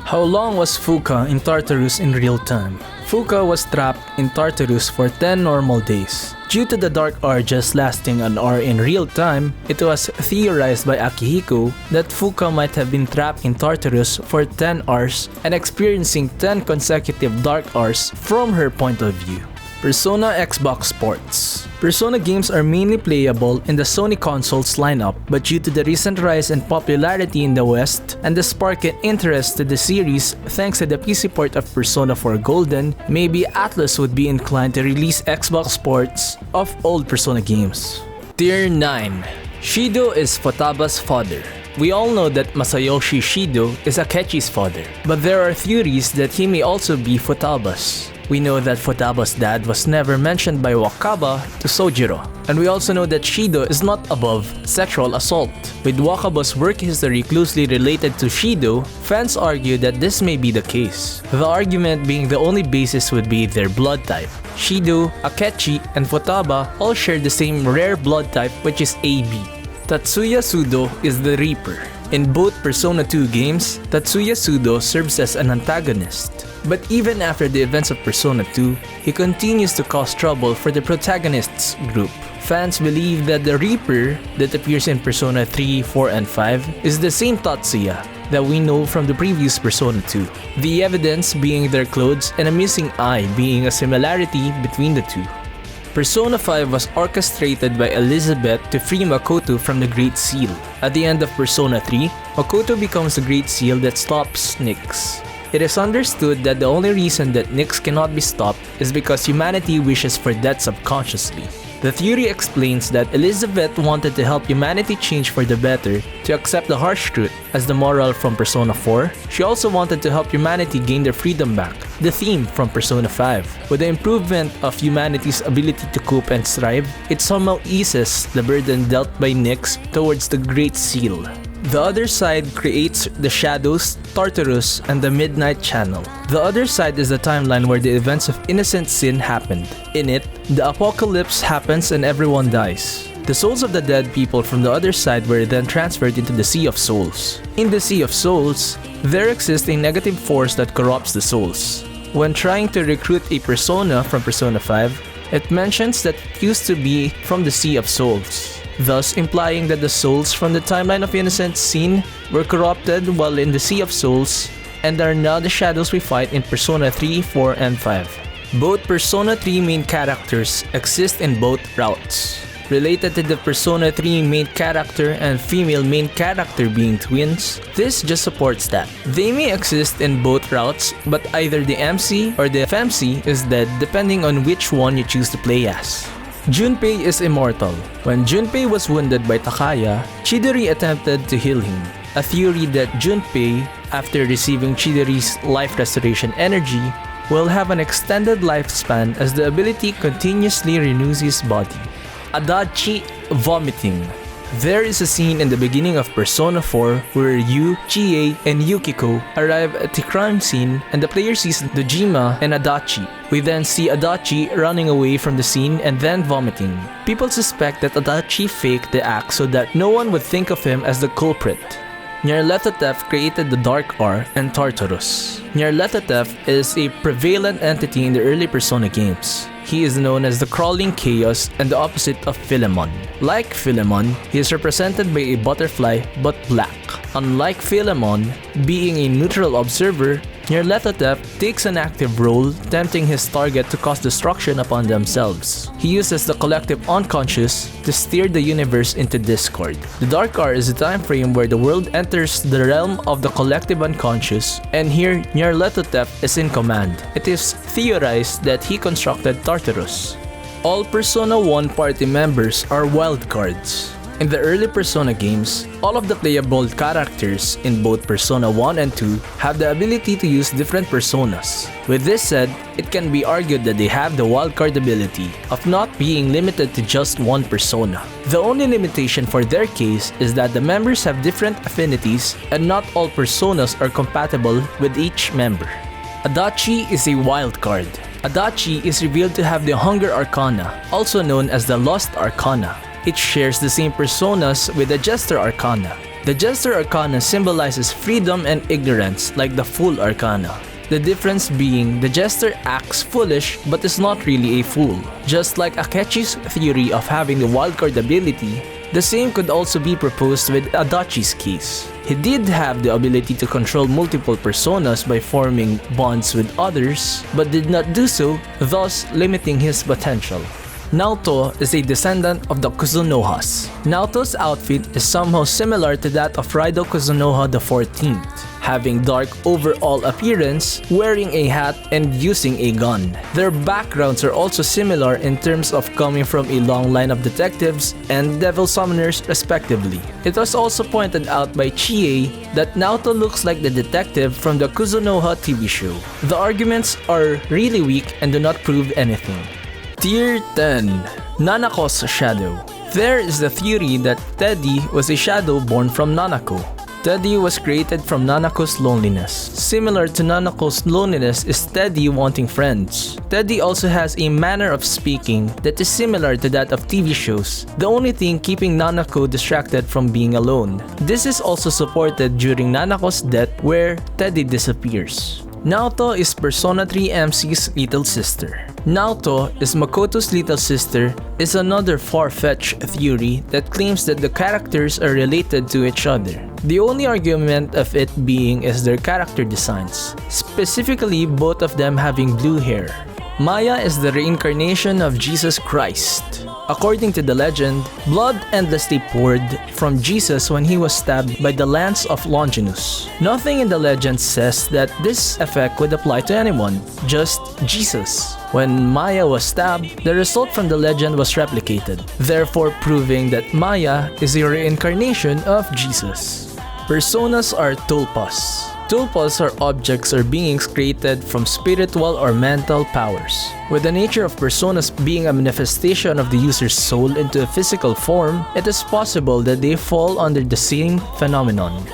How long was Fuka in Tartarus in real time? Fuka was trapped in Tartarus for 10 normal days. Due to the dark urges lasting an hour in real time, it was theorized by Akihiko that Fuka might have been trapped in Tartarus for 10 hours and experiencing 10 consecutive dark hours from her point of view. Persona Xbox Sports. Persona games are mainly playable in the Sony consoles lineup, but due to the recent rise in popularity in the West and the spark in interest to the series thanks to the PC port of Persona 4 Golden, maybe Atlus would be inclined to release Xbox Sports of old Persona games. Tier 9. Shido is Futaba's father. We all know that Masayoshi Shido is Akechi's father, but there are theories that he may also be Futaba's. We know that Futaba's dad was never mentioned by Wakaba to Sojiro, and we also know that Shido is not above sexual assault. With Wakaba's work history closely related to Shido, fans argue that this may be the case. The argument being the only basis would be their blood type. Shido, Akechi, and Futaba all share the same rare blood type, which is AB. Tatsuya Sudo is the Reaper. In both Persona 2 games, Tatsuya Sudo serves as an antagonist. But even after the events of Persona 2, he continues to cause trouble for the protagonist's group. Fans believe that the Reaper that appears in Persona 3, 4, and 5 is the same Tatsuya that we know from the previous Persona 2. The evidence being their clothes and a missing eye being a similarity between the two. Persona 5 was orchestrated by Elizabeth to free Makoto from the Great Seal. At the end of Persona 3, Makoto becomes the Great Seal that stops Nyx. It is understood that the only reason that Nyx cannot be stopped is because humanity wishes for death subconsciously. The theory explains that Elizabeth wanted to help humanity change for the better to accept the harsh truth as the moral from Persona 4. She also wanted to help humanity gain their freedom back, the theme from Persona 5. With the improvement of humanity's ability to cope and strive, it somehow eases the burden dealt by Nyx towards the Great Seal. The Other Side creates the Shadows, Tartarus, and the Midnight Channel. The Other Side is the timeline where the events of Innocent Sin happened. In it, the apocalypse happens and everyone dies. The souls of the dead people from the Other Side were then transferred into the Sea of Souls. In the Sea of Souls, there exists a negative force that corrupts the souls. When trying to recruit a persona from Persona 5, it mentions that it used to be from the Sea of Souls, thus implying that the souls from the timeline of Innocent Sin were corrupted while in the Sea of Souls and are now the shadows we fight in Persona 3, 4, and 5. Both Persona 3 main characters exist in both routes. Related to the Persona 3 main character and female main character being twins, this just supports that. They may exist in both routes, but either the MC or the FMC is dead depending on which one you choose to play as. Junpei is immortal. When Junpei was wounded by Takaya, Chidori attempted to heal him. A theory that Junpei, after receiving Chidori's life restoration energy, will have an extended lifespan as the ability continuously renews his body. Adachi vomiting. There is a scene in the beginning of Persona 4 where Yu, Chie, and Yukiko arrive at the crime scene and the player sees Dojima and Adachi. We then see Adachi running away from the scene and then vomiting. People suspect that Adachi faked the act so that no one would think of him as the culprit. Nyarlathotep created the Dark R and Tartarus. Nyarlathotep is a prevalent entity in the early Persona games. He is known as the Crawling Chaos and the opposite of Philemon. Like Philemon, he is represented by a butterfly but black. Unlike Philemon, being a neutral observer, Nyarlathotep takes an active role, tempting his target to cause destruction upon themselves. He uses the collective unconscious to steer the universe into discord. The Dark Hour is a time frame where the world enters the realm of the collective unconscious, and here Nyarlathotep is in command. It is theorized that he constructed Tartarus. All Persona 1 party members are wildcards. In the early Persona games, all of the playable characters in both Persona 1 and 2 have the ability to use different personas. With this said, it can be argued that they have the wildcard ability of not being limited to just one persona. The only limitation for their case is that the members have different affinities and not all personas are compatible with each member. Adachi is a wildcard. Adachi is revealed to have the Hunger Arcana, also known as the Lust Arcana. It shares the same personas with the Jester Arcana. The Jester Arcana symbolizes freedom and ignorance like the Fool Arcana. The difference being the Jester acts foolish but is not really a fool. Just like Akechi's theory of having the wildcard ability, the same could also be proposed with Adachi's case. He did have the ability to control multiple personas by forming bonds with others, but did not do so, thus limiting his potential. Naoto is a descendant of the Kuzunohas. Naoto's outfit is somehow similar to that of Raido Kuzunoha XIV, having dark overall appearance, wearing a hat, and using a gun. Their backgrounds are also similar in terms of coming from a long line of detectives and devil summoners respectively. It was also pointed out by Chie that Naoto looks like the detective from the Kuzunoha TV show. The arguments are really weak and do not prove anything. Tier 10. Nanako's Shadow. There is the theory that Teddy was a shadow born from Nanako. Teddy was created from Nanako's loneliness. Similar to Nanako's loneliness is Teddy wanting friends. Teddy also has a manner of speaking that is similar to that of TV shows, the only thing keeping Nanako distracted from being alone. This is also supported during Nanako's death where Teddy disappears. Naoto is Persona 3 MC's little sister. Naoto is Makoto's little sister is another far-fetched theory that claims that the characters are related to each other. The only argument of it being is their character designs, specifically both of them having blue hair. Maya is the reincarnation of Jesus Christ. According to the legend, blood endlessly poured from Jesus when he was stabbed by the lance of Longinus. Nothing in the legend says that this effect would apply to anyone, just Jesus. When Maya was stabbed, the result from the legend was replicated, therefore proving that Maya is a reincarnation of Jesus. Personas are tulpas. Tulpas are objects or beings created from spiritual or mental powers. With the nature of personas being a manifestation of the user's soul into a physical form, it is possible that they fall under the same phenomenon.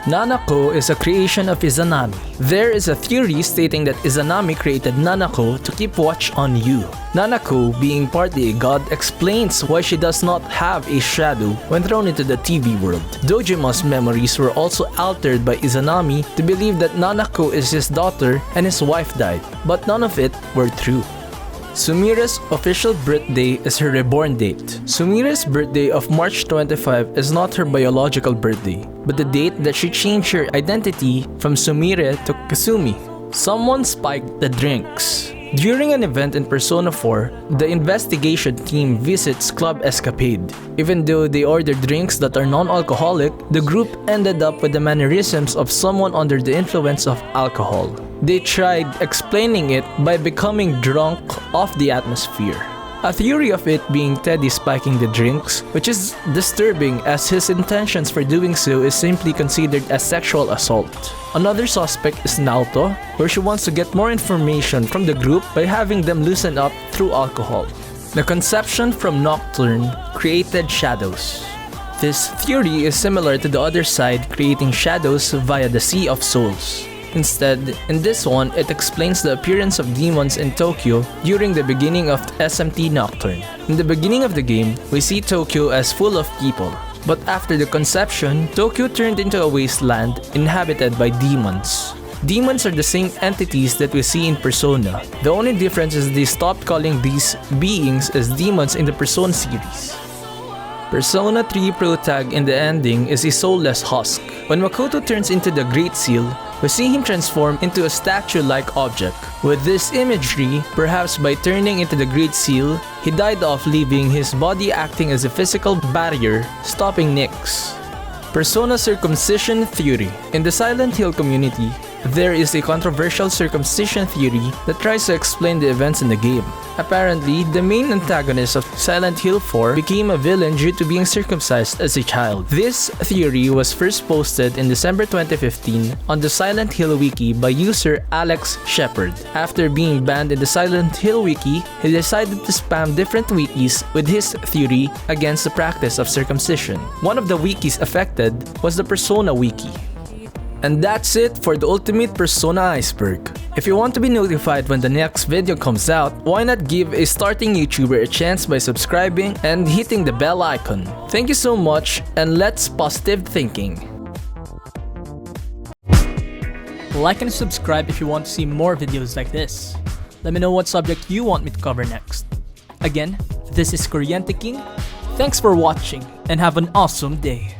Nanako is a creation of Izanami. There is a theory stating that Izanami created Nanako to keep watch on you. Nanako, being partly a god, explains why she does not have a shadow when thrown into the TV world. Dojima's memories were also altered by Izanami to believe that Nanako is his daughter and his wife died, but none of it were true. Sumira's official birthday is her reborn date. Sumira's birthday of March 25 is not her biological birthday, but the date that she changed her identity from Sumire to Kasumi. Someone spiked the drinks. During an event in Persona 4, the investigation team visits Club Escapade. Even though they ordered drinks that are non-alcoholic, the group ended up with the mannerisms of someone under the influence of alcohol. They tried explaining it by becoming drunk off the atmosphere. A theory of it being Teddy spiking the drinks, which is disturbing as his intentions for doing so is simply considered as sexual assault. Another suspect is Naoto, where she wants to get more information from the group by having them loosen up through alcohol. The conception from Nocturne created shadows. This theory is similar to the other side creating shadows via the Sea of Souls. Instead, in this one, it explains the appearance of demons in Tokyo during the beginning of SMT Nocturne. In the beginning of the game, we see Tokyo as full of people. But after the conception, Tokyo turned into a wasteland inhabited by demons. Demons are the same entities that we see in Persona. The only difference is they stopped calling these beings as demons in the Persona series. Persona 3 Pro Tag in the ending is a soulless husk. When Makoto turns into the Great Seal, we see him transform into a statue-like object. With this imagery, perhaps by turning into the Great Seal, he died off, leaving his body acting as a physical barrier, stopping Nyx. Persona Circumcision Theory. In the Silent Hill community, there is a controversial circumcision theory that tries to explain the events in the game. Apparently, the main antagonist of Silent Hill 4 became a villain due to being circumcised as a child. This theory was first posted in December 2015 on the Silent Hill Wiki by user Alex Shepard. After being banned in the Silent Hill Wiki, he decided to spam different wikis with his theory against the practice of circumcision. One of the wikis affected was the Persona Wiki. And that's it for the Ultimate Persona Iceberg. If you want to be notified when the next video comes out, why not give a starting YouTuber a chance by subscribing and hitting the bell icon. Thank you so much, and let's positive thinking. Like and subscribe if you want to see more videos like this. Let me know what subject you want me to cover next. Again, this is Korean King. Thanks for watching and have an awesome day.